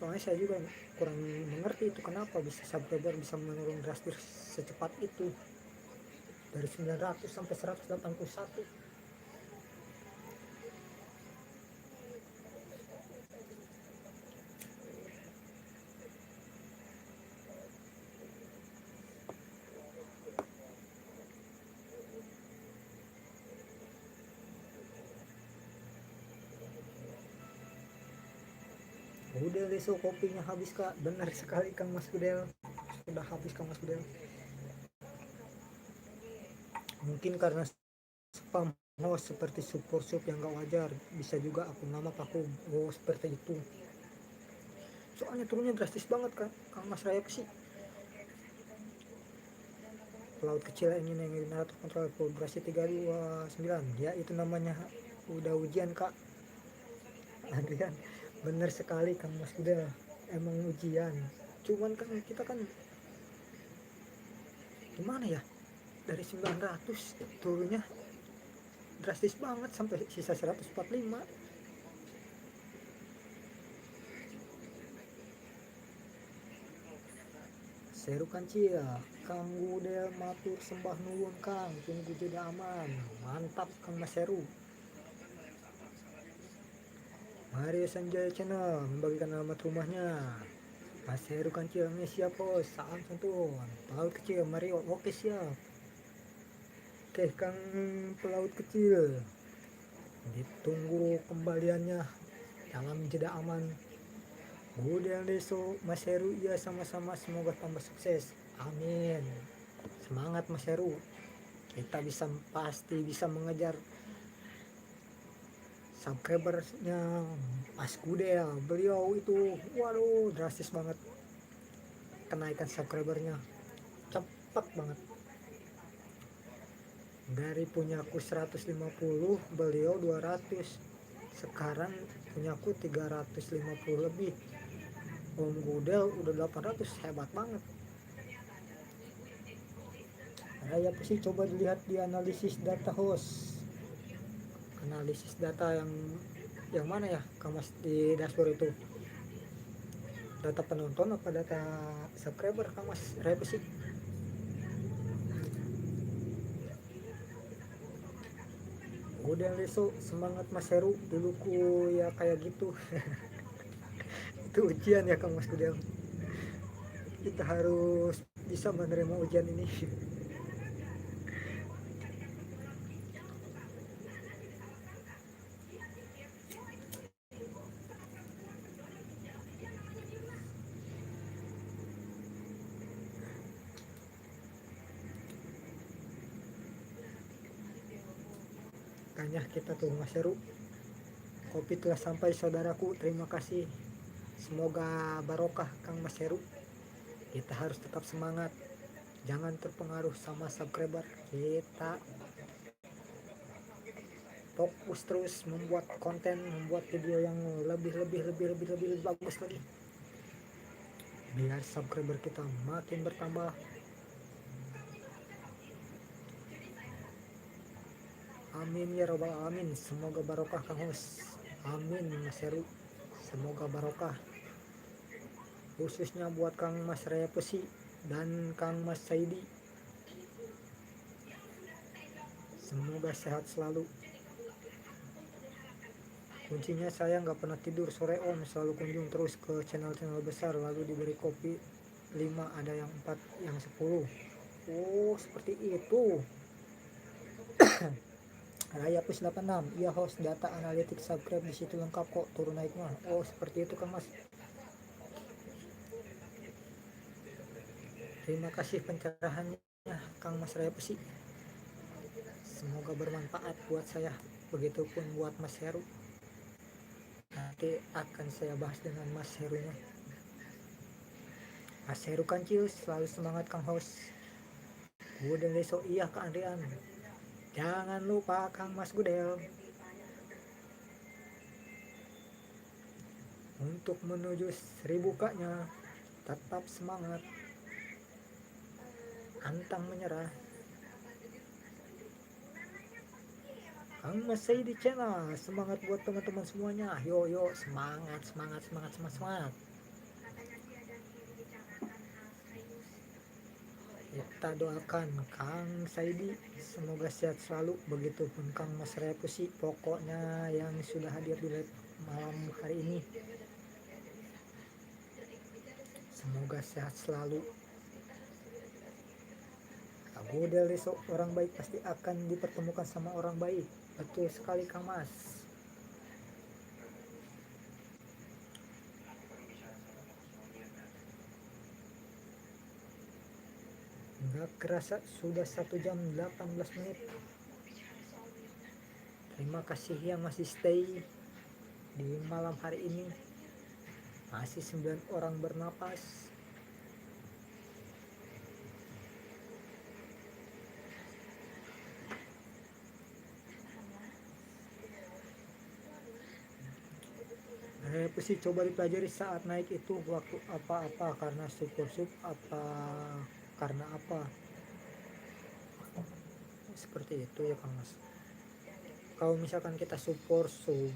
Soalnya saya juga kurang mengerti itu kenapa bisa subscriber bisa menurun drastis secepat itu dari 900 sampai 181. Udah besok kopinya habis Kak. Benar sekali Kang Mas Gudel, sudah habis Kang Mas Gudel. Mungkin karena spam host seperti support shop yang gak wajar, bisa juga akun nama vakum. Oh seperti itu. Soalnya turunnya drastis banget kan Kang Mas Raya sih. Pelaut kecil ini yang generator kontrol kolaborasi 329 ya, itu namanya udah ujian Kak Adrian. Bener sekali Kang Mas Gudel, emang ujian. Cuman kan kita kan gimana ya, dari 900 turunnya drastis banget sampai sisa 145. Seru Kancil Kang Gudel matur sembah nuwun Kang, tunggu jeda aman. Mantap Kang Mas Seru. Mario Sanjaya Channel membagikan alamat rumahnya. Mas Heru Kancilnya siap bos, salam santun. Pelaut kecil Mario, oke siap. Oke Kang pelaut kecil, ditunggu kembaliannya dalam jeda aman. Gudel Deso Mas Heru, ya sama-sama, semoga tambah sukses, amin. Semangat Mas Heru, kita pasti bisa mengejar subscribernya Mas Gudel. Beliau itu waduh drastis banget kenaikan subscribernya, cepat banget. Dari punyaku 150 beliau 200, sekarang punyaku 350 lebih. Om Gudel udah 800, hebat banget. Raya sih coba dilihat di analisis data host. Analisis data yang mana ya Kang Mas di dashboard itu? Data penonton apa data subscriber Kang Mas Raya sih? Udah besok semangat Mas Heru, duluku ya kayak gitu. Itu ujian ya Kang Mas Gudel, kita harus bisa menerima ujian ini. Makanya kita tuh Mas Heru, kopi telah sampai saudaraku, terima kasih. Semoga barokah Kang Mas Heru. Kita harus tetap semangat, jangan terpengaruh sama subscriber. Kita fokus terus membuat konten, membuat video yang lebih bagus lagi, biar subscriber kita makin bertambah. Amin ya robbal alamin. Semoga barokah Kang Hos. Amin Mas Heru, semoga barokah, khususnya buat Kang Mas Raya Pesi dan Kang Mas Saidi. Semoga sehat selalu. Kuncinya saya nggak pernah tidur sore om, selalu kunjung terus ke channel-channel besar, lalu diberi kopi 5, ada yang 4, yang 10. Oh seperti itu. Raya Pus 86, iya host, data analitik subscribe di situ lengkap kok, turun naik mah. Oh seperti itu Kang Mas. Terima kasih pencerahannya Kang Mas Raya Pesi. Semoga bermanfaat buat saya, begitupun buat Mas Heru. Nanti akan saya bahas dengan Mas Herunya. Mas Heru Kancil, selalu semangat Kang Host. Gudel Deso, iya Kak Andrian. Jangan lupa Kang Mas Gudel. Untuk menuju 1000 kaknya, tetap semangat. Antang menyerah. Kang Mas Saidi channel, semangat buat teman-teman semuanya. Yo semangat. Kita doakan Kang Saidi semoga sehat selalu, begitupun Kang Mas Repusi, pokoknya yang sudah hadir di live malam hari ini semoga sehat selalu. Aku dari orang baik pasti akan dipertemukan sama orang baik. Betul sekali Kang Mas. Nggak kerasa sudah 1 jam 18 menit. Terima kasih yang masih stay di malam hari ini. Masih 9 orang bernapas. Repusi coba dipelajari saat naik itu waktu apa-apa, karena super sub apa karena apa, seperti itu ya Kang Mas. Kalau misalkan kita support sub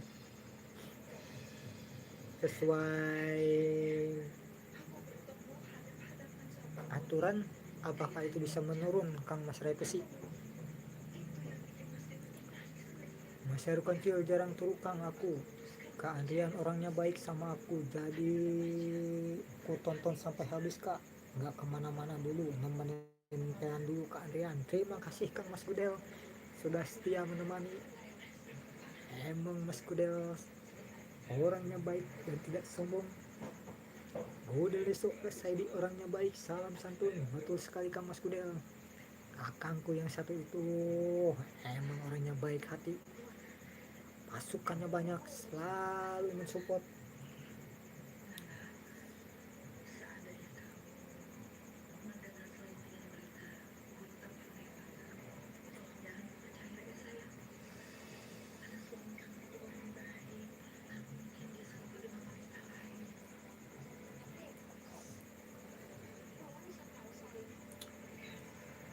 sesuai aturan, apakah itu bisa menurun Kang Mas Repusi? Mas Heru Kancil jarang turu Kang aku. Kak Andrian orangnya baik sama aku, jadi aku tonton sampai habis Kak, nggak kemana-mana dulu, nemenin pelan dulu Kak Andrian. Terima kasih Kang Mas Gudel sudah setia menemani. Emang Mas Gudel orangnya baik dan tidak sombong. Gudel Deso Saidi orangnya baik, salam santun. Betul sekali Kang Mas Gudel. Kakangku yang satu itu emang orangnya baik hati, pasukannya banyak, selalu mensupport.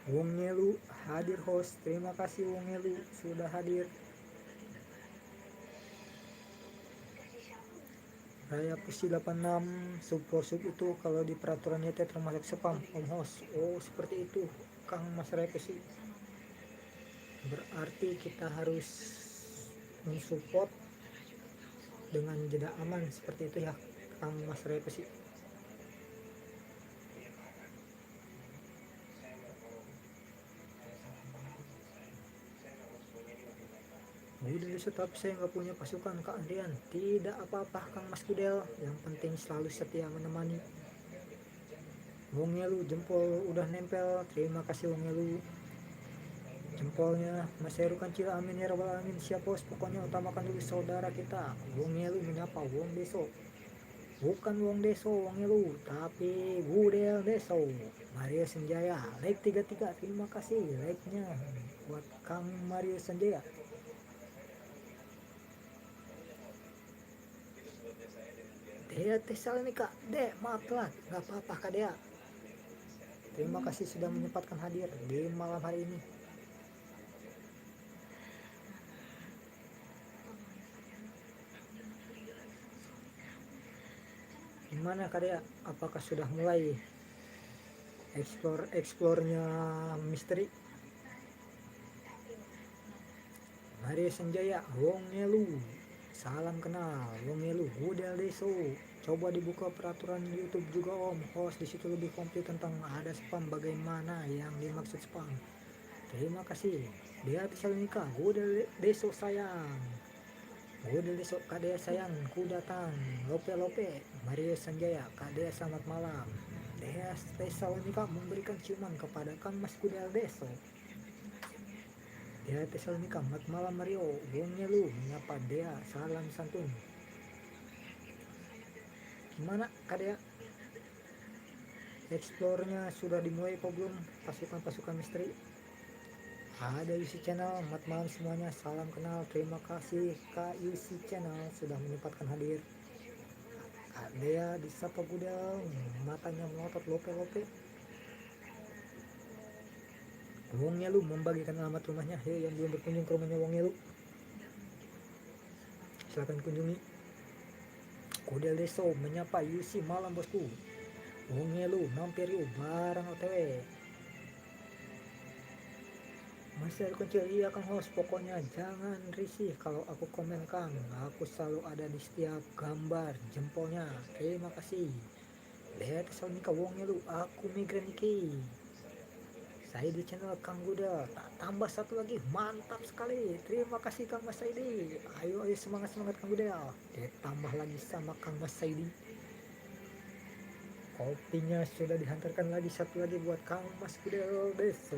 Wong Ngelu hadir host, terima kasih Wong Ngelu sudah hadir. Raya Pusi 86, sub itu kalau di peraturannya itu termasuk spam Om host. Oh seperti itu Kang Mas Raya Pusi, berarti kita harus mensupport dengan jeda aman, seperti itu ya Kang Mas Raya Pusi. Gudel tetap saya nggak punya pasukan Kak Andrian. Tidak apa-apa Kang Mas Gudel, yang penting selalu setia menemani. Wong Ngelu jempol udah nempel, terima kasih Wong Ngelu. jempolnya. Mas Heru Kancil, amin ya rabbal alamin. Siap bos, pokoknya utamakan dulu saudara kita. Wong Yelu menyapa Wong Deso, bukan Wong Deso Wong Yelu, tapi Budel Deso. Mario Senjaya like 33, terima kasih like nya buat Kang Mario Senjaya. Dea Tesalonika, Dek maaf telat, nggak apa-apa Kak Dea. Terima kasih sudah menyempatkan hadir di malam hari ini. Gimana Kak Dea, apakah sudah mulai explore-nya misteri? Mario Senjaya, Wong Yelu, salam kenal Wong Yelu, Budel Deso. Coba dibuka peraturan YouTube juga Om, host di situ lebih komplit tentang ada spam, bagaimana yang dimaksud spam. Terima kasih. Dia bisa nikah, Budel Deso sayang. Budel Deso, Kadea sayang, ku datang. Lope Lope, Mario Sanjaya, Kadea selamat malam. Dia Tesalonika memberikan ciuman kepada Kang Mas Budel Deso. Dia Tesalonika, selamat malam Mario. Wong Yelu menyapa Dea, salam santun. Gimana Kadea? Explore-nya sudah dimulai apa belum? Pasukan-pasukan misteri. Ada UC Channel, selamat malam semuanya, salam kenal. Terima kasih Kak UC Channel sudah menyempatkan hadir. Kak Dea disapa Gudang, matanya melotot lope-lope. Wong Yelu membagikan alamat rumahnya. Hei yang belum berkunjung ke rumahnya Wong Yelu, silahkan kunjungi. Kudel Deso menyapa UC malam bosku. Wong Yelu mampir yuk bareng OTW. Masih kecil, iya Kang host, pokoknya jangan risih kalau aku komen Kang, aku selalu ada di setiap gambar jempolnya. Terima kasih. Lihat Tesalonika Wong Yelu, aku migran iki. Saya di channel Kang Guda, tambah satu lagi, mantap sekali. Terima kasih Kang Mas Saidi. Ayo semangat Kang Guda. Ditambah lagi sama Kang Mas Saidi. Kopinya sudah dihantarkan lagi satu lagi buat Kang Mas Guda Deso.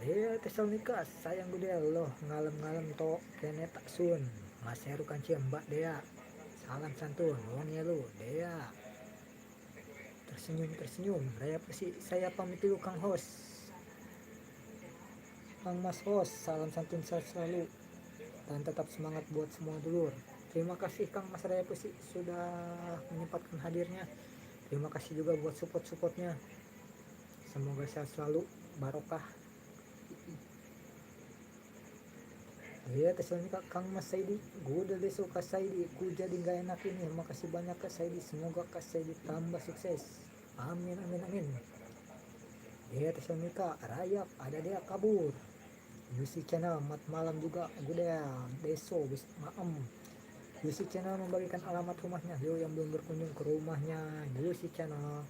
Dia Tesalonika sayang Gudel loh, ngalem-ngalem to kene tak sun. Mas Heru Kancil Mbak Dea, salam santun. Wong Yelu Dea tersenyum. Saya pamit dulu Kang host, Kang Mas host, salam santun selalu dan tetap semangat buat semua dulur. Terima kasih Kang Mas Raya Pusi sudah menyempatkan hadirnya. Terima kasih juga buat support-supportnya. Semoga sehat selalu, barokah. Ya Tesalonika Kang Mas Saidi, gue udah deso Kak Saidi, ku jadi gak enak ini. Makasih banyak Kak Saidi, semoga Kak Saidi tambah sukses. Amin. Ya Tesalonika Rayap, ada dia kabur. UC Channel, mat malam juga, gue udah deso maem. UC Channel membagikan alamat rumahnya, yo yang belum berkunjung ke rumahnya UC Channel.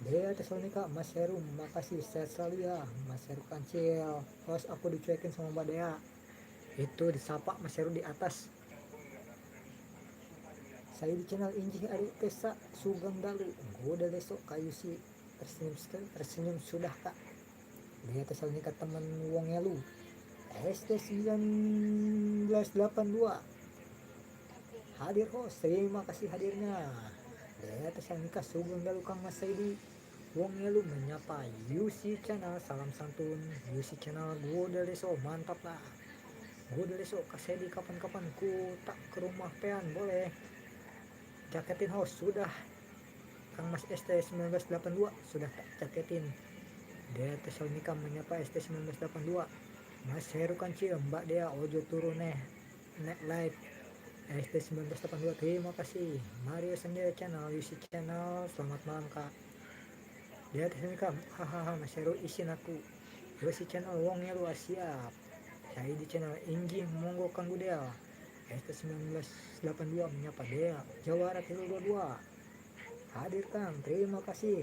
Dia Tesalonika, Mas Heru, makasih, sehat selalu ya Mas Heru Kancil. Terus aku dicuekin sama Mbak Dea, itu disapa Mas Heru di atas. Saya di channel Injih Ari Tesa Sugeng Dalu, gue udah besok kayu si tersenyum sudah Kak. Dia Tesalonika teman Wong Yelu, SD 1982 hadir host, terima kasih hadirnya. Dia Tesalonika Sugeng Dalu Kang Mas Saidi. Wong Yelu menyapa UC Channel, salam santun UC Channel, gue udah besok mantap lah. Gue udah besok kasih di kapan-kapan ku tak ke rumah pean boleh. Jaketin host sudah Kang Mas ST 1982 sudah tak jaketin. Dia Tesalonika menyapa ST 1982. Mas Heru Kancil, Mbak Dea ojo turun nek live ST 1982. Terima kasih. Mario Sendiri Channel, UC Channel, selamat malam Kak. Dia Tesalonika, hahaha Mas Heru isin aku. UC Channel Wong Yelu siap. Saya di channel Injing monggo Kang Gudel. ST 1982 menyapa Dea, Jawara Kidul 22. Hadir Kang, terima kasih.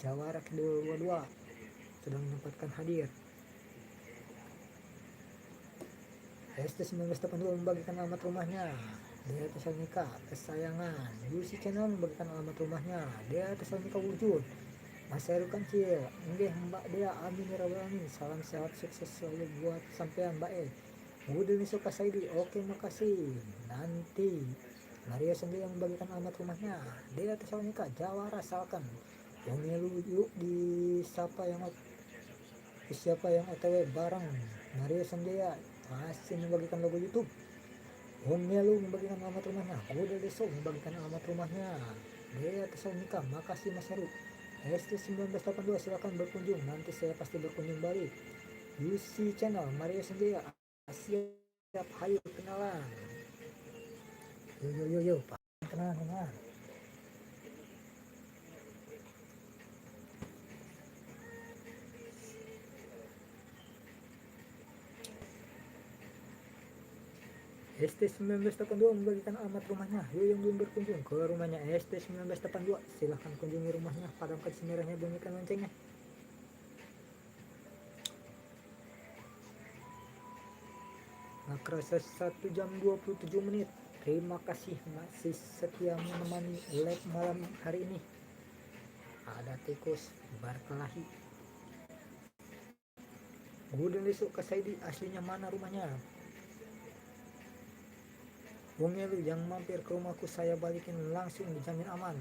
Jawara Kidul 22 sudah menyempatkan hadir. ST 1982 membagikan alamat rumahnya. Dia Tesalonika kesayangan. Yusi channel memberikan alamat rumahnya. Dia Tesalonika wujud. Mas Heru Kancil, nggih Mbak Dea, amin ya rabbal alamin. Salam sehat sukses selalu buat sampean Mbak E. Udah nih suka Saidi, oke makasih. Nanti Maria sendiri yang membagikan alamat rumahnya. Dia Tesalonika, Jawa rasalkan. Pemilu yuk di siapa yang OTW bareng. Maria sendiri masih membagikan logo YouTube. Om Melu membagikan alamat rumahnya. Udah Deso membagikan alamat rumahnya. Dia Tesalonika, makasih Mas Heru. ST 1982 silakan berkunjung, nanti saya pasti berkunjung balik. UC Channel Maria sendiri siap, hayu kenalan. Yo Pak, kenalan. ST 1982 membagikan alamat rumahnya. Yo yang belum berkunjung ke rumahnya ST 1982 silahkan kunjungi rumahnya. Padamkan si merahnya, bunyikan loncengnya. Nah, kerasa 1 jam 27 menit. Terima kasih masih setia menemani live malam hari ini. Ada tikus berkelahi. Udah besok ke Saidi, aslinya mana rumahnya? Wong Elu yang mampir ke rumahku saya balikin langsung, dijamin aman.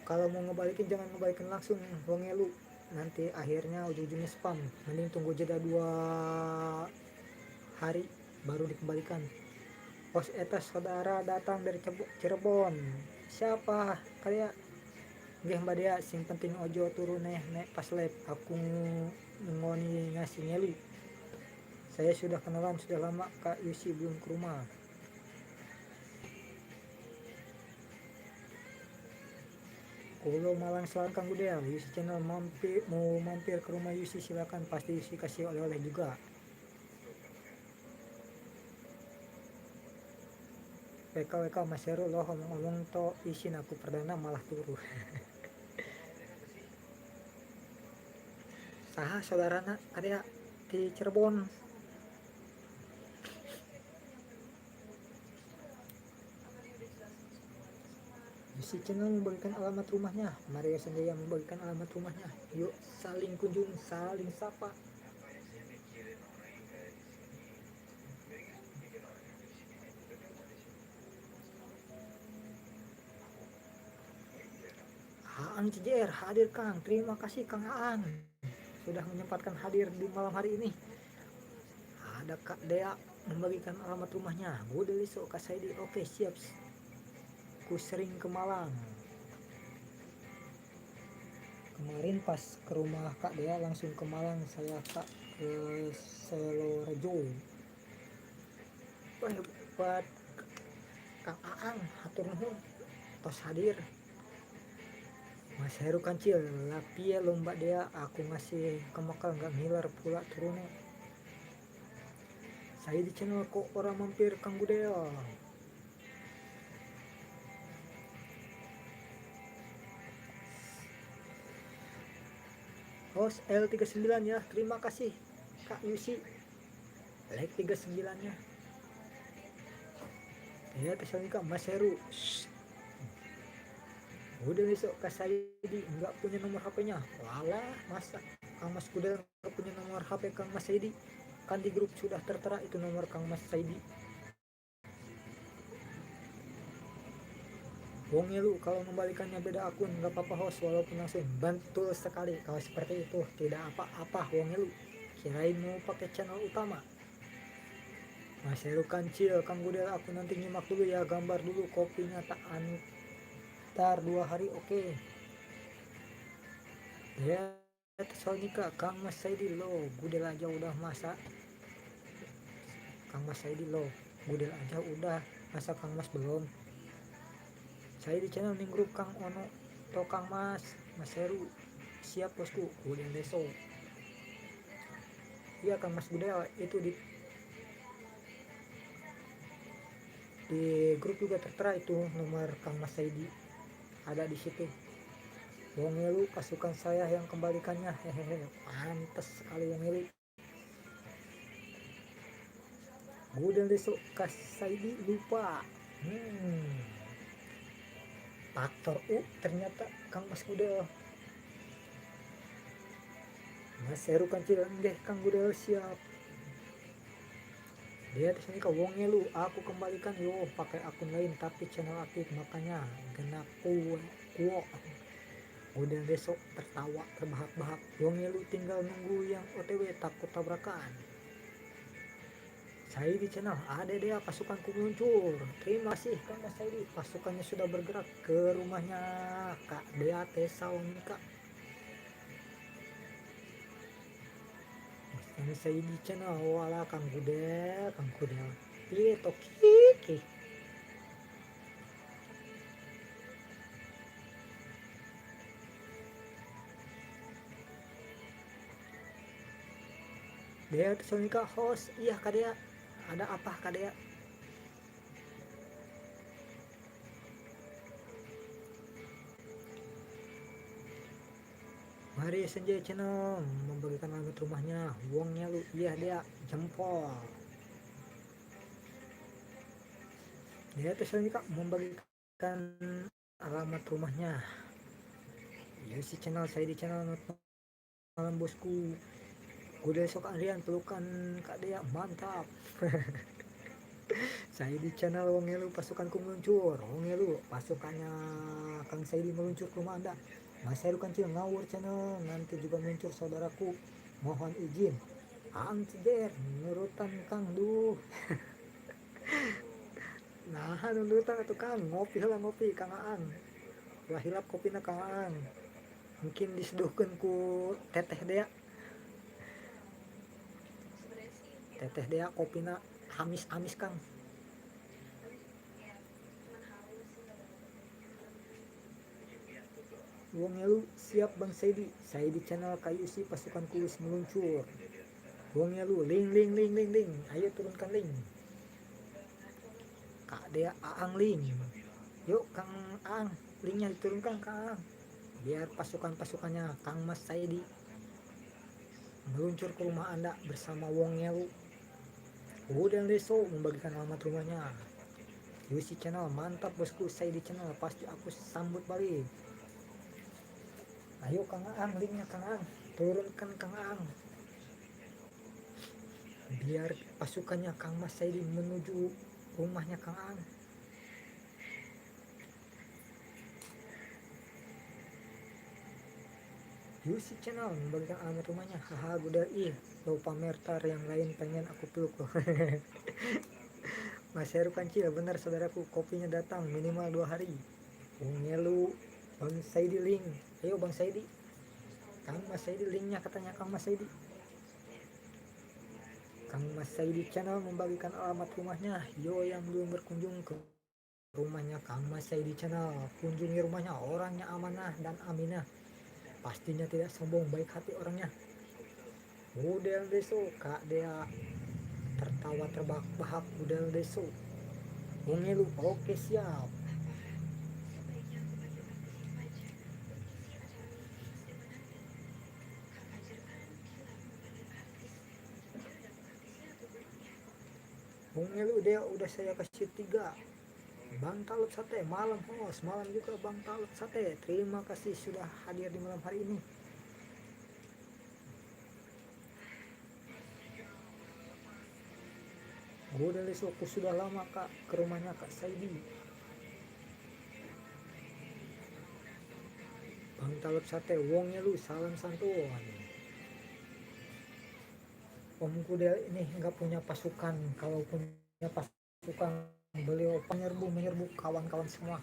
Kalau mau ngebalikin jangan ngebalikin langsung Wong Elu, nanti akhirnya ujung-ujungnya spam. Mending tunggu jeda 2 hari baru dikembalikan. Pos etas saudara datang dari Cirebon. Siapa? Kayak nggih Mbak Dea, sing penting ojo turun nek pas live aku ngoni ngasih ngelu. Saya sudah kenalan sudah lama Kak Yusi, belum ke rumah. Kalau Malang Selatan Kang Budel, Yusi channel mau mampir ke rumah Yusi silakan, pasti Yusi kasih oleh-oleh juga. WKWK Mas Heru loh ngomong to isin aku perdana malah turu. Saha saudarana ada di Cirebon. Yusi channel membagikan alamat rumahnya. Maria sendiri yang membagikan alamat rumahnya. Yuk saling kunjung, saling sapa. Aang CJR hadir Kang, terima kasih Kang Aang sudah menyempatkan hadir di malam hari ini. Ada Kak Dea membagikan alamat rumahnya. Udah besok Kak Saidi, oke siap. Ku sering ke Malang. Kemarin pas ke rumah Kak Dea langsung ke Malang, saya Kak ke Solorejo. Buat Kang Aang hatur nuhun tos hadir. Mas Heru Kancil, tapi ya lomba dia aku masih kemakal nggak ngiler pula turunnya. Saya di channel kok orang mampir Kang Budel. Host L39 ya, terima kasih Kak Yusi. Like 39 nya. Ya Tesalonika Mas Heru. Udah besok Kak Saidi nggak punya nomor HP-nya. Walah, masa Kang Mas Budel nggak punya nomor HP Kang Mas Saidi? Kan di grup sudah tertera itu nomor Kang Mas Saidi. Wong lu kalau membalikannya beda akun nggak apa-apa host, walaupun langsung. Betul sekali kalau seperti itu, tidak apa-apa Wong lu. Kirain mau pakai channel utama. Mas Heru Kancil, Kang Budel aku nanti nyimak dulu ya, gambar dulu kopinya tak antar 2 hari oke. Ya Tesalonika Kang Mas Saidi lo, Budel aja udah masa. Kang Mas Saidi lo, Budel aja udah masa Kang Mas belum. Saya di channel ning grup Kang Ono to Kang Mas Heru siap bosku. Udah besok iya Kang Mas Budel itu di grup juga tertera itu nomor Kang Mas Saidi ada di situ. Wong Elu pasukan saya yang kembalikannya, hehehe, pantes sekali Wong Elu. Gudel besok Kasaidi lupa. Hmm, faktor U ternyata Kang Mas Gudel. Mas Heru kancil deh Kang Gudel siap. Dia sini ke wongnya lu, aku kembalikan yo pakai akun lain tapi channel aktif makanya genap kuo. Udah besok tertawa terbahak-bahak. Wongnya lu tinggal nunggu yang OTW takut tabrakan. Saya di channel ada dia pasukanku meluncur. Terima kasih Kang Mas Saidi, pasukannya sudah bergerak ke rumahnya Kak Dea Tesalonika. Mas Saidi channel wala Kang Gudel itu kiki. Dea Tesalonika host, iya Kak Dea, ada apa Kak Dea? Mari Senja channel membagikan alamat rumahnya, wongnya lu, iya dia jempol. Dia Tesalonika membagikan alamat rumahnya. Ya si channel saya di channel malam bosku. Gue besok Adrian pelukan Kak Dea mantap. Saya di channel Wongelu pasukanku meluncur. Wongelu pasukannya Kang Saidi meluncur ke rumah Anda. Mas Heru Kancil ngawur channel nanti juga meluncur saudaraku. Mohon izin. Antider nurutan Kang duh. Nah nurutan itu Kang ngopi lah ngopi Kang Aan. Lah hilap kopi na Kang Aan. Mungkin diseduhkan ku teteh Dea. Teteh Dea kopina amis-amis Kang. Wongelu siap Bang Saidi. Saidi channel KUC pasukan kulis meluncur. Wongelu ling. Ayo turunkan ling. Kak Dea Aang ling. Yuk Kang Aang, linknya diturunkan Kang. Biar pasukan-pasukannya Kang Mas Saidi meluncur ke rumah Anda bersama Wongelu. Udah Leso membagikan alamat rumahnya. UC channel mantap bosku, Saidi channel pasti aku sambut balik. Ayo Kang Aang, linknya Kang Aang, turunkan Kang Aang. Biar pasukannya Kang Mas Saidi menuju rumahnya Kang Aang. Yusuf channel membagikan alamat rumahnya. Haha gudar lo pamer tar yang lain pengen aku peluk loh. Mas Heru Kancil benar saudaraku, kopinya datang minimal 2 hari. Ngelu Bang Saidi link. Ayo Bang Saidi, Kang Mas Saidi linknya katanya Kang Mas Saidi. Kang Mas Saidi channel membagikan alamat rumahnya. Yo yang belum berkunjung ke rumahnya Kang Mas Saidi channel, kunjungi rumahnya, orangnya amanah dan aminah. Pastinya tidak sombong, baik hati orangnya. Udel deso Kak Dea tertawa terbahak-bahak. Udel deso Ungelu oke siap. Ungelu dia udah saya kasih 3. Bang Talut Sate malam host, malam juga Bang Talut Sate. Terima kasih sudah hadir di malam hari ini. Gue udah aku sudah lama Kak ke rumahnya Kak Saidi. Bang Talut Sate, wongnya lu salam santun. Om Gudel ini nggak punya pasukan, kalau punya pasukan beliau menyerbu kawan-kawan semua.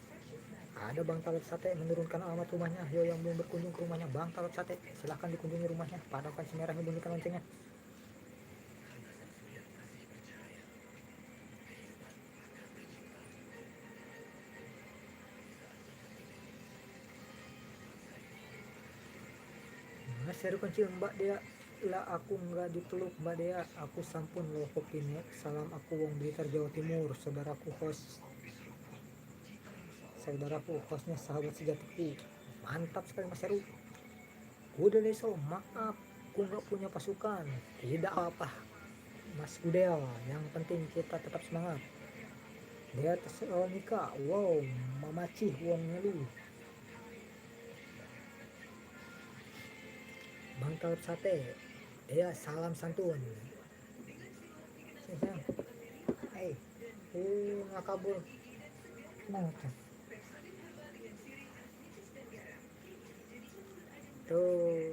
Ada Bang Talut Sate menurunkan alamat rumahnya. Yo yang belum berkunjung ke rumahnya Bang Talut Sate, silahkan dikunjungi rumahnya. Padamkan si merahnya, bunyikan loncengnya. Seru kecil Mbak Dea lah, aku nggak dipeluk Mbak Dea, aku sampun loh kopinya. Salam aku Wong Blitar Jawa Timur, saudaraku hostnya sahabat sejatiku. Mantap sekali Mas Heru. Udah deh so, maaf aku nggak punya pasukan. Tidak apa, Mas Gudel, yang penting kita tetap semangat. Dia Tesalonika, wow, mamacih wong ngelu. Bang Talib Sate, dia salam santun. Sayang, hey, nggak kabur. Nah, tuh,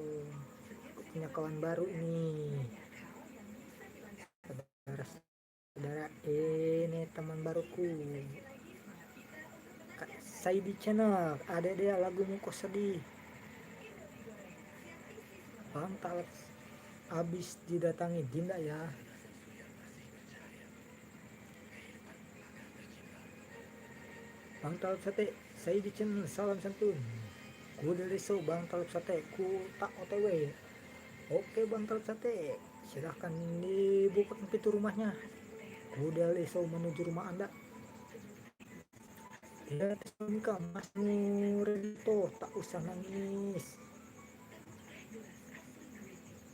punya kawan baru nih. Saudara, ini teman baruku. Kak Saidi Channel, ada dia lagu muka sedih. Bang Talib abis didatangi Dinda ya. Bang Talib Sate, Saidi Channel, salam santun. Ku dari so Bang Talib Sate, ku tak OTW. Oke Bang Talib Sate, silahkan dibuka pintu rumahnya. Ku dari so menuju rumah Anda. Ya, Tesalonika, Mas Nurito, tak usah nangis.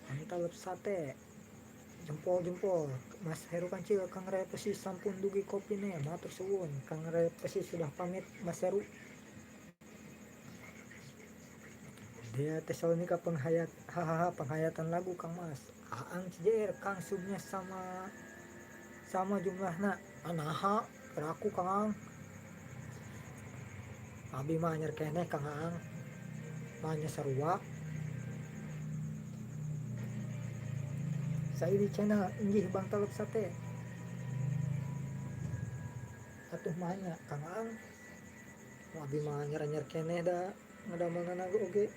Bang Talib Sate, jempol-jempol. Mas Heru Kancil, Kang Repesi sampun dugi kopi nih, matur suwun. Kang Repesi sudah pamit, Mas Heru. Dia Tesalonika penghayat, hahaha, penghayatan lagu Kang Mas. Aang CJR, Kang subnya sama jumlahnya. Anaha, keraku Kang. Abi mah nyer keneh Kang Aang. Manya sarua. Saya di channel inggih Bang Talib Sate. Atuh manya Kang Aang. Abi mah nyer keneh da ngadamangan aku oge.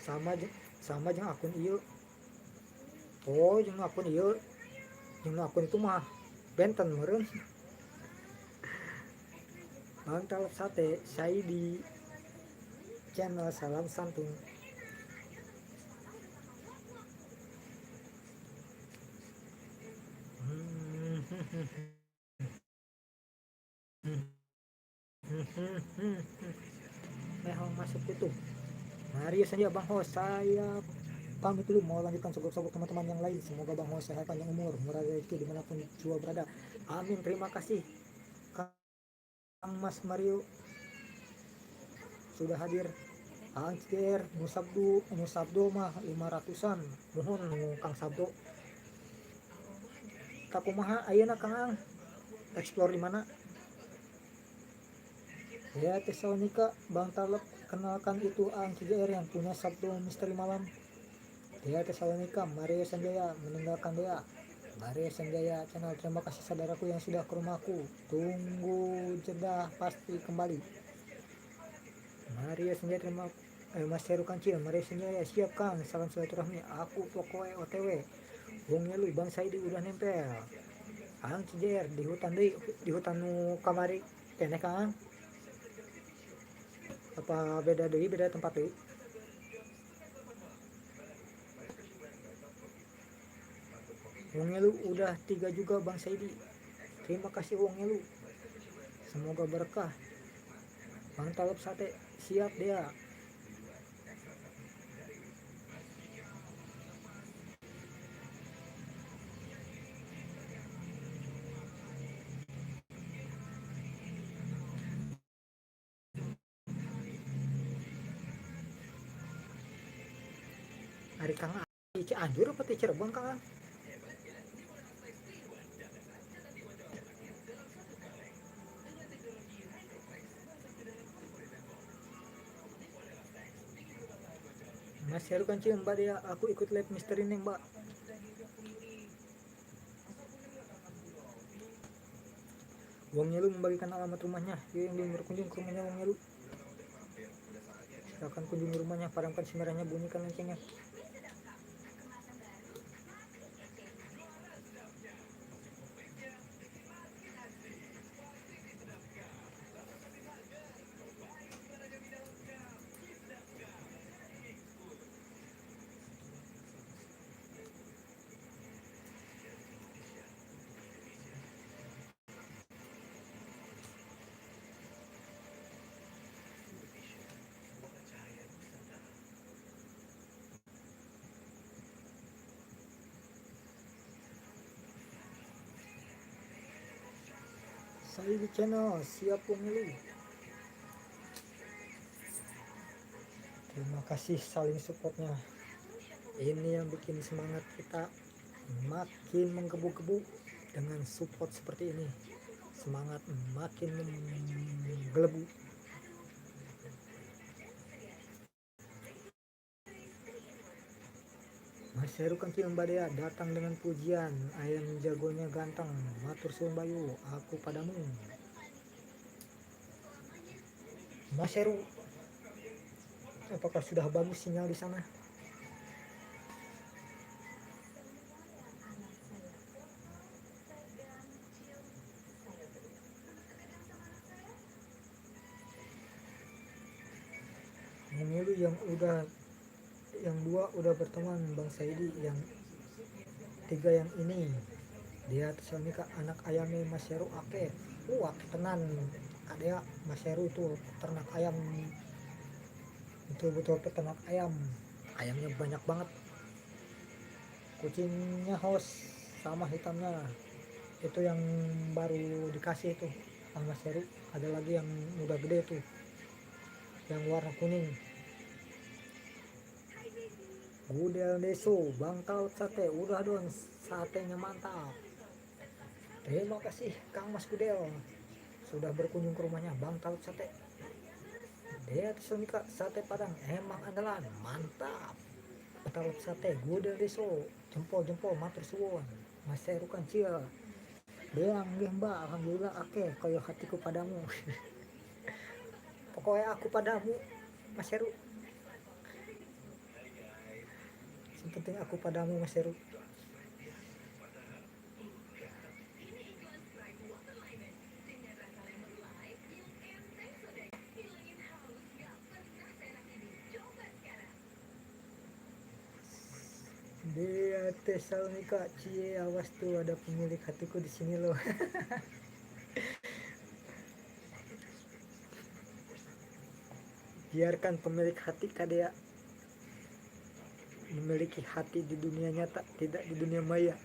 Sama sama jeung akun ieu. Oh, jeung akun ieu. Jeung akun itu mah benten meureun. Bang Talib Sate, saya di channel salam santun. Mehong masuk itu. Mari saja Bang Hos, saya pamit dulu mau lanjutkan sogok-sogok teman-teman yang lain. Semoga Bang Hos sehat panjang umur, murah rezeki dimanapun jua berada. Amin, terima kasih Kang Mas Mario sudah hadir. Angker Musabdo mah 500-an. Mohon Kang Sabdo. Takumaha ayeuna Kang Ang? Explore di mana? Ya Tesalonika, Bang Talib kenalkan itu Ang CJR yang punya Sabdo Misteri Malam. Dia Tesalonika, Maria Sanjaya meninggalkan dia. Maria Sanjaya channel, terima kasih saudaraku yang sudah ke rumahku. Tunggu jeda pasti kembali. Maria Sanjaya terima Mas Heru Kancil, Maria Sanjaya siap Kang, salam silaturahmi. Aku pokoknya OTW. Wong lu Bang Saidi udah nempel. Ang CJR di hutan nu kamari keneh Kang. Apa beda deui, beda tempat deui? Wong lu udah 3 juga Bang Saidi. Terima kasih Wong lu. Semoga berkah. Bang Talib Sate siap dia. Hari Kang Cianjur apa di Cirebon Kang? Mas Heru Kancil Mbak dia, aku ikut live misteri nih Mbak. Wong Nyelu membagikan alamat rumahnya. Yuk yang ingin berkunjung ke rumahnya Wong Nyelu, silakan kunjungi rumahnya. Padamkan si merahnya, bunyikan loncengnya. Saya di channel siap pemilu. Terima kasih saling supportnya. Ini yang bikin semangat kita makin menggebu-gebu dengan support seperti ini. Semangat makin menggelebu. Mas Heru Kancil Badea datang dengan pujian, ayam jagonya ganteng, matur suwun bayu, aku padamu. Mas Heru, apakah sudah bagus sinyal di sana? Pemilu yang dua udah berteman Bang Saidi, yang tiga yang ini dia terus anak ayamnya Mas Heru ake tenan ada Mas Heru itu ternak ayam, betul-betul peternak ayamnya banyak banget, kucingnya host sama hitamnya itu yang baru dikasih itu sama Mas Heru, ada lagi yang udah gede tuh yang warna kuning. Gudel Deso Bangkal Sate udah dong, satenya mantap. Terima kasih Kang Mas Gudel sudah berkunjung ke rumahnya Bang Talut Sate. Dia Sonika sate Padang emang andalan, mantap. Talut Sate Gudel Deso jempol matur suwun. Mas Heru Kancil bilang nggih Mbak, alhamdulillah ake kaya hatiku padamu. Pokoknya aku padamu Mas Heru, yang penting aku padamu Mas Heru. Dia Tesalonika, cie awas tuh ada pemilik hatiku di sini loh. Biarkan pemilik hati kadea memiliki hati di dunia nyata, tidak di dunia maya.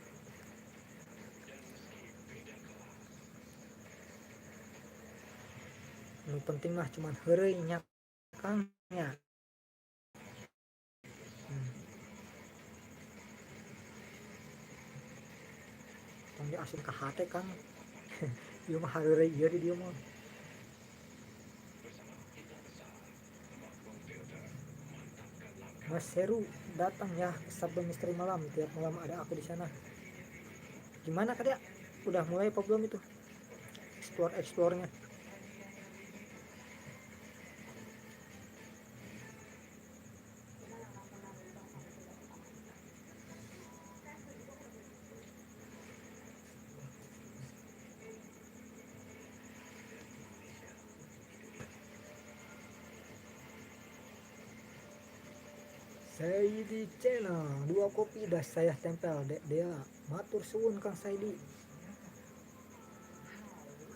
Yang penting mah cuman heureuy nya Kangnya. Tong diasup ka hate Kang. Ieu mah heureuy ieu di dieu mah. Mas Heru datang ya ke Sabdo Misteri Malam, tiap malam ada aku di sana. Gimana kadea? Udah mulai apa belum itu? Explore-nya. Saidi channel 2 kopi dah saya tempel dek dia, matur suwun Kang Saidi.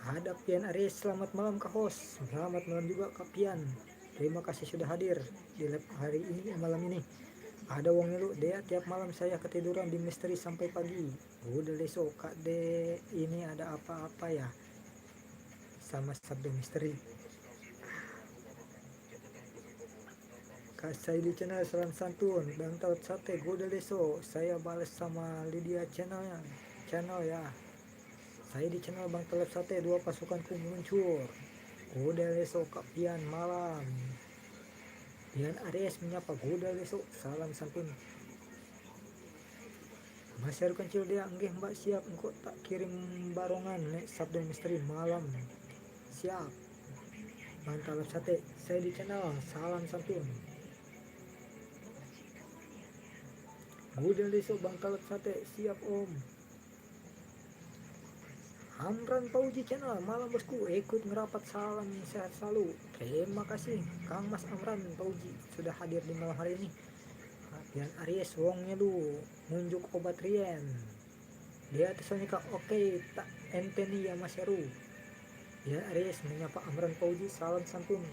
Ada Pian Aris, selamat malam Kak host, selamat malam juga Kak Pian, terima kasih sudah hadir di live hari ini malam ini. Ada wong lu dia tiap malam saya ketiduran di misteri sampai pagi. Udah besok Kak de ini ada apa-apa ya sama Sabdo Misteri. Kak saya di channel salam santun dan taut sate Gudel Deso, saya balas sama Lydia channel ya. Saya di channel Bang Telep Sate, dua pasukanku muncul. Gudel Deso Kak Pian malam. Pian Aries menyapa Gudel Deso, salam santun. Mas Heru Kancil dia nggih Mbak siap, engkau tak kirim barongan nek Sabdo Misteri malam. Siap. Bang Telep Sate, saya di channel salam santun. Gudel Deso Bang Telep Sate, siap Om. Amran Pauji channel malam bosku, ikut ngerapat, salam sehat selalu. Terima kasih Kang Mas Amran Pauji sudah hadir di malam hari ini. Pian Aries wongnya lu nunjuk obat rien. Dia tulisannya Kak oke tak ente nih ya Mas Heru. Pian Aries menyapa Amran Pauji, salam santun.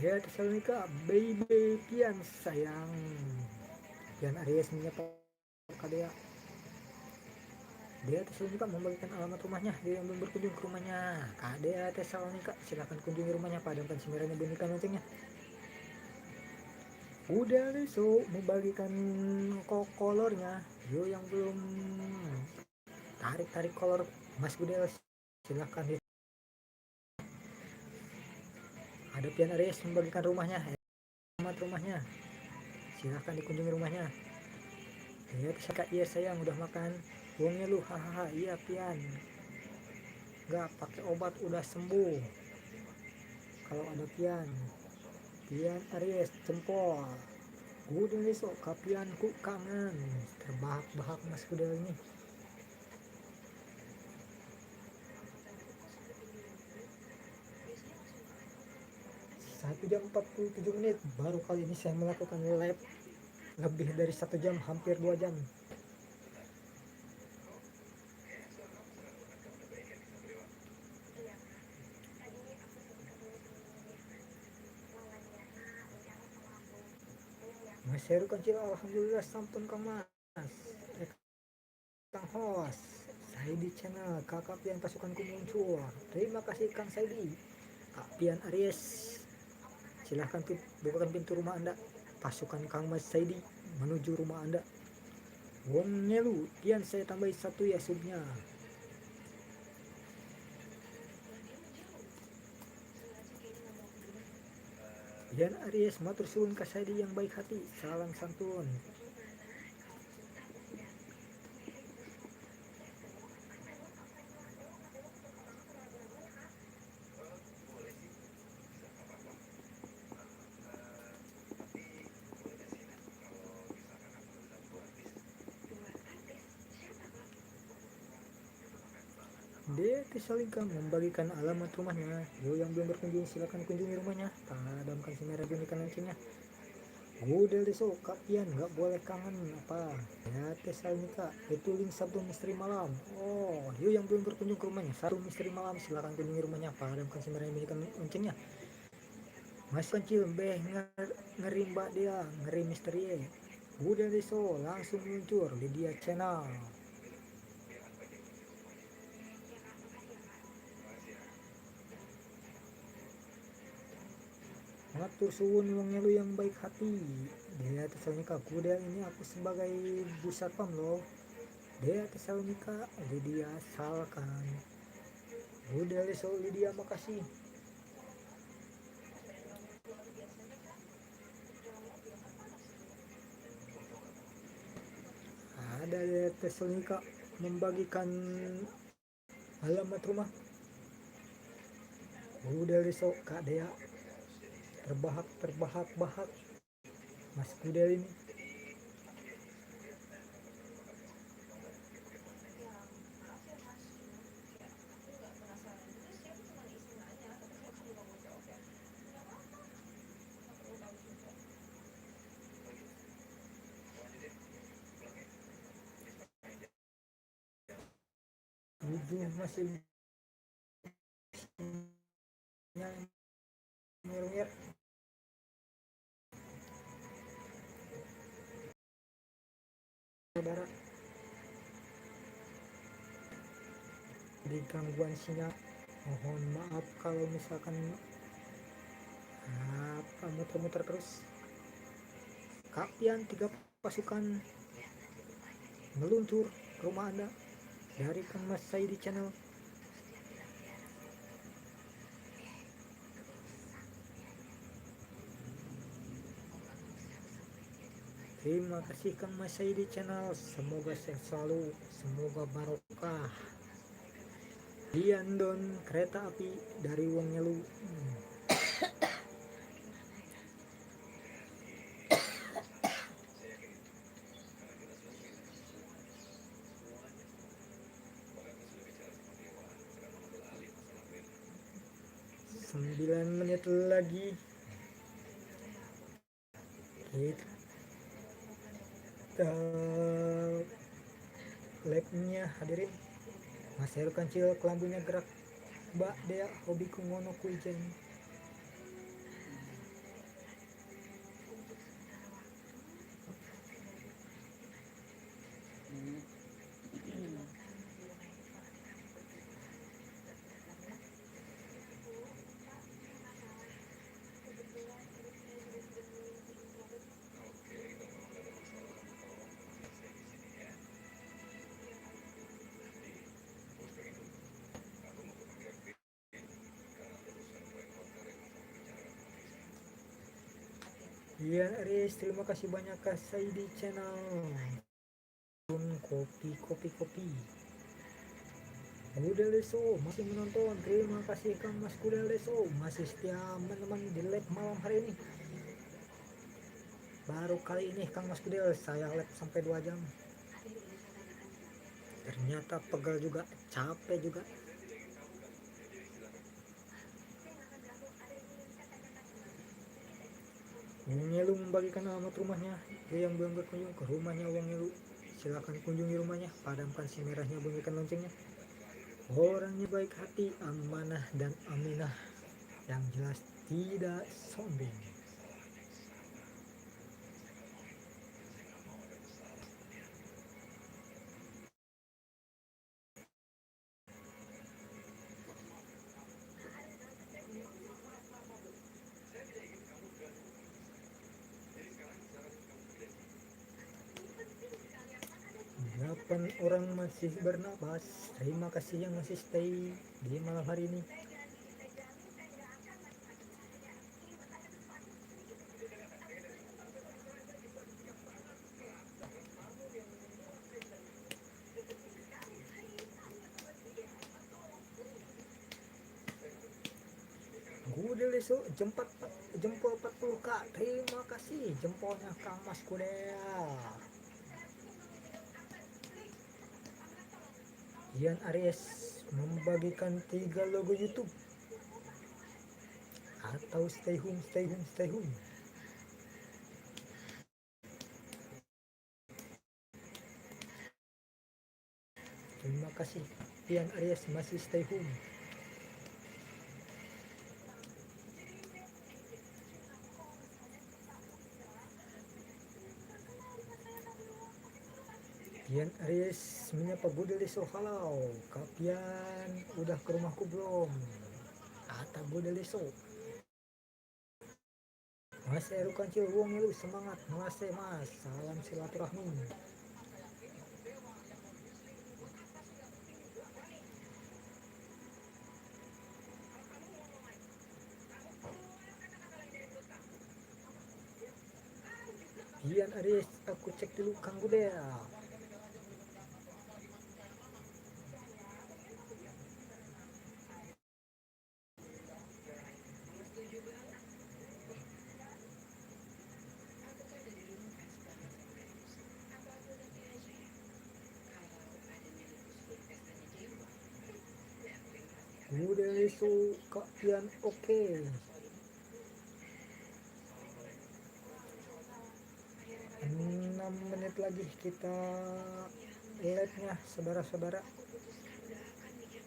Dia tulisannya Kak baby Pian sayang. Pian Aries menyapa Kadea. Dea Tesalonika membagikan alamat rumahnya. Dia yang belum berkunjung ke rumahnya. Kak Dea Tesalonika, silahkan kunjungi rumahnya. Padamkan si merahnya, bunyikan loncengnya. Udah besok membagikan kolornya. Yo yang belum tarik kolor Mas Gudel, silahkan. Ada Pian Aries membagikan rumahnya, alamat rumahnya. Silahkan dikunjungi rumahnya. Ya Kak, iya sayang udah makan. Uangnya lu, hahaha. Iya Pian, nggak pakai obat udah sembuh. Kalau ada Pian Aries jempol. Udah besok kapianku kangen. Terbahak-bahak Mas Gudel ini. 1 jam 47 menit baru kali ini saya melakukan live lebih dari 1 jam, hampir 2 jam. Mas Heru Kancil, alhamdulillah sampun Kang Mas. Kang host Saidi channel, kakak Pian pasukanku muncul. Terima kasih Kang Saidi. Kak Pian Aries, silahkan bukakan pintu rumah Anda. Pasukan Kang Mas Saidi menuju rumah Anda. Wongnya lu, Pian saya tambahin 1 ya subnya. Pian Aries, matur suwun Kak Saidi yang baik hati. Salam santun. Dea Tesalonika membagikan alamat rumahnya. Yo yang belum berkunjung silakan kunjungi rumahnya. Padamkan si merah, bunyikan loncengnya. Udah besok kapian nggak boleh kangen apa. Dea Tesalonika itu link Sabtu misteri malam. Oh, yo yang belum berkunjung ke rumahnya Sabtu misteri malam silakan kunjungi rumahnya. Padamkan si merah, bunyikan loncengnya. Mas Kancil beh ngerimba dia ngeri misteri. Udah besok langsung muncul di dia channel. Matur suwun wongnya lu yang baik hati. Dea Tesalonika, kuda ini aku sebagai bu satpam loh. Dea Tesalonika, Lydia Salkan. Udah leso Lydia, makasih. Ada Dea Tesalonika membagikan alamat rumah. Udah leso Kak Dea, terbahak Mas Kuda ini. Masih nyengir saudara di gangguan sinyal. Mohon maaf kalau misalkan muter-muter terus. Kapian 3 pasukan meluncur ke rumah Anda dari Kang Mas Saidi channel. Terima kasih Kang Mas Saidi channel, semoga sehat selalu, semoga barokah. Diandon kereta api dari Wongnelu. Sembilan menit lagi kita live-nya hadirin. Mas Heru Kancil, kelambunya gerak. Mbak Dea, hobiku ngono kuijen. Iya Aris, terima kasih banyak Kak Saidi channel. Kopi kopi kopi. Kuda Leso masih menonton. Terima kasih Kang Mas Kuda Leso masih setia menemani di live malam hari ini. Baru kali ini Kang Mas Kuda saya live sampai 2 jam. Ternyata pegal juga, capek juga. Wongelu membagikan alamat rumahnya. Yang belum berkunjung ke rumahnya Wongelu, silakan kunjungi rumahnya. Padamkan si merahnya, bunyikan loncengnya. Orangnya baik hati, amanah dan aminah. Yang jelas tidak sombong. Delapan orang masih bernapas. Terima kasih yang masih stay di malam hari ini. Kuda Leso jempol 40 kak. Terima kasih jempolnya Kang Mas Kuda. Ian Aries membagikan 3 logo YouTube atau stay home stay home stay home. Terima kasih Ian Aries masih stay home. Ian Aries menyapa Bude Leso, halo Kapian udah ke rumahku belum, kata Bude Leso. Mas Eru Kancil Wong lu semangat mas, salam silaturahmi. Ian Aries, aku cek dulu Kang Bude. Bude Leso Kapian oke. 6 menit lagi kita live nya saudara-saudara.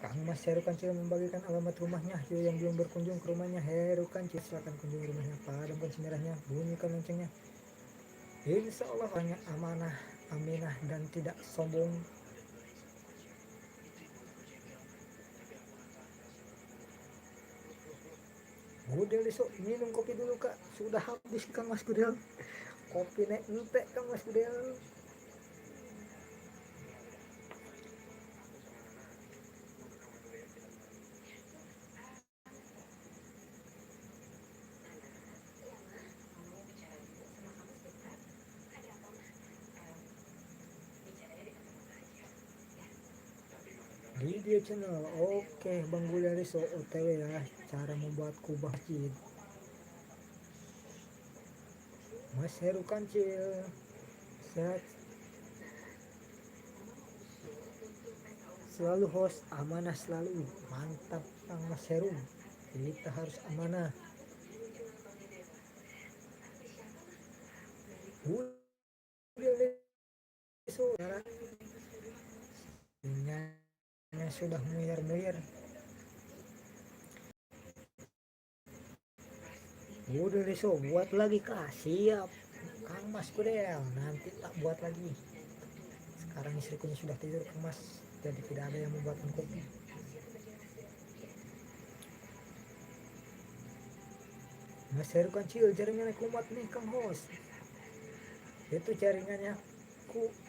Kang Mas Heru Kancil membagikan alamat rumahnya. Yuk yang belum berkunjung ke rumahnya Heru Kancil silahkan kunjungi rumahnya. Padamkan si merahnya, bunyikan loncengnya. Insya Allah hanya amanah, aminah dan tidak sombong. Gudel besok minum kopi dulu kak. Sudah habis Kang Mas Gudel. Kopi nek ente Kang Mas Gudel. Video channel. Oke Bang Gudel so OTW ya. Cara membuat kubah masjid. Mas Heru Kancil. Sehat selalu, host amanah selalu. Mantap Kang Mas Heru, kita harus amanah. Saudara sinyalnya sudah muyar-muyar. Udah Leso buat lagi kak. Siap Kang Mas Kudel, nanti tak buat lagi. Sekarang istriku sudah tidur Kang Mas, jadi tidak ada yang membuatkan kopi. Mas Heru Kancil, jaringannya kumat nih Kang Host. Itu jaringannya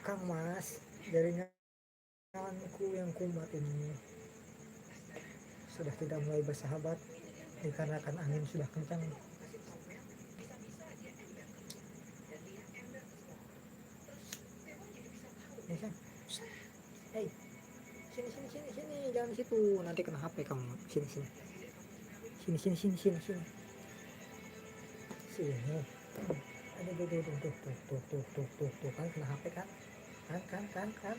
Kang Mas, jaringanku yang kumat ini sudah tidak mulai bersahabat dikarenakan angin sudah kencang. sayang. Hey, sini, jangan di situ, nanti kena HP kamu. Sini, aduh, tuh, kan kena HP kan, kan.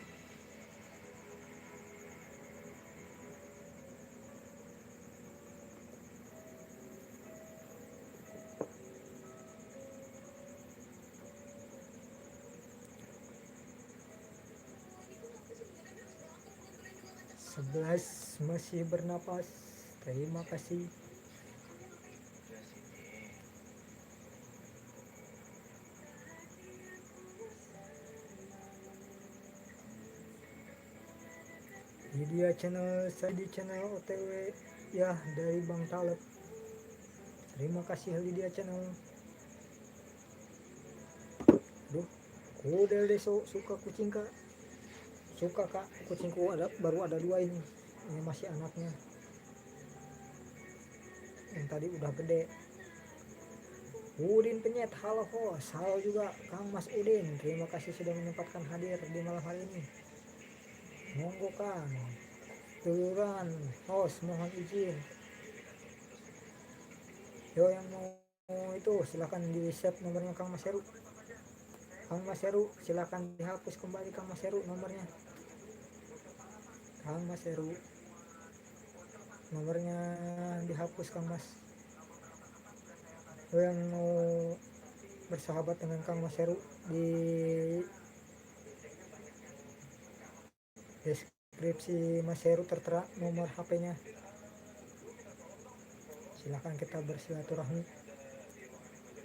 Sebelas masih bernapas, terima kasih. Media channel, saya di channel OTW ya dari Bang Taleb. Terima kasih Lydia channel. Duh, udah deh, suka kucing kak. Suka kak, kucingku baru ada 2 ini. Ini masih anaknya. Yang tadi udah gede. Udin Penyet, halo host, halo juga Kang Mas Udin. Terima kasih sudah menyempatkan hadir di malam hari ini. Monggo Kang. Tuluran host, mohon izin. Yo yang mau itu silakan di save nomornya Kang Mas Heru. Kang Mas Heru silakan dihapus kembali Kang Mas Heru nomornya. Kang Mas Heru nomornya dihapus Kang Mas. Yo yang mau bersahabat dengan Kang Mas Heru di deskripsi Mas Heru tertera nomor HP-nya. Silahkan kita bersilaturahmi.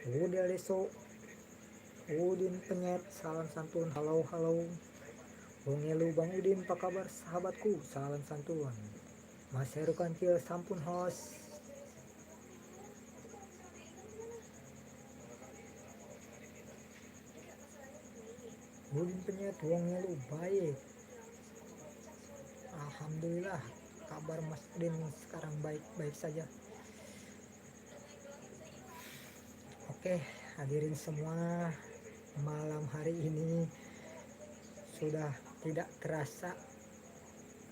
Udah leso Udin Penyet, salam santun, halo Bang Elu, Bang Udin, apa kabar sahabatku, salam santun. Mas Heru Kancil, sampun host. Udin Penyet, Bang Elu, baik, alhamdulillah. Kabar Mas Udin sekarang baik saja. Oke, hadirin semua, malam hari ini sudah tidak terasa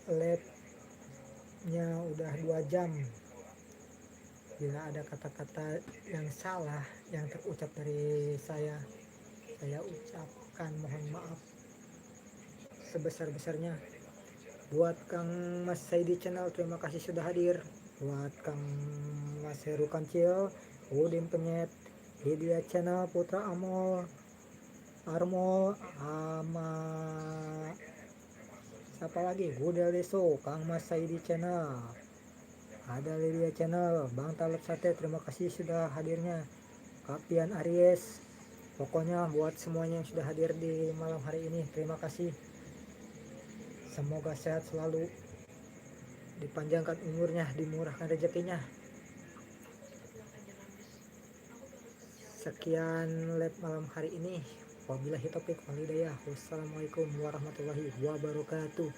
live-nya udah 2 jam. Bila ada kata-kata yang salah yang terucap dari saya ucapkan mohon maaf sebesar-besarnya. Buat Kang Mas Saidi channel, terima kasih sudah hadir. Buat Kang Mas Heru Kancil, Udin Penyet, Lydia channel, Putra Amol, Armol, sama siapa lagi, Gudel Deso, Kang Mas Saidi channel, ada Lydia channel, Bang Taleb Sate, terima kasih sudah hadirnya. Kapian Aries, pokoknya buat semuanya yang sudah hadir di malam hari ini, terima kasih. Semoga sehat selalu, dipanjangkan umurnya, dimurahkan rezekinya. Sekian live malam hari ini. Wabillahi taufiq wal hidayah. Wassalamualaikum warahmatullahi wabarakatuh.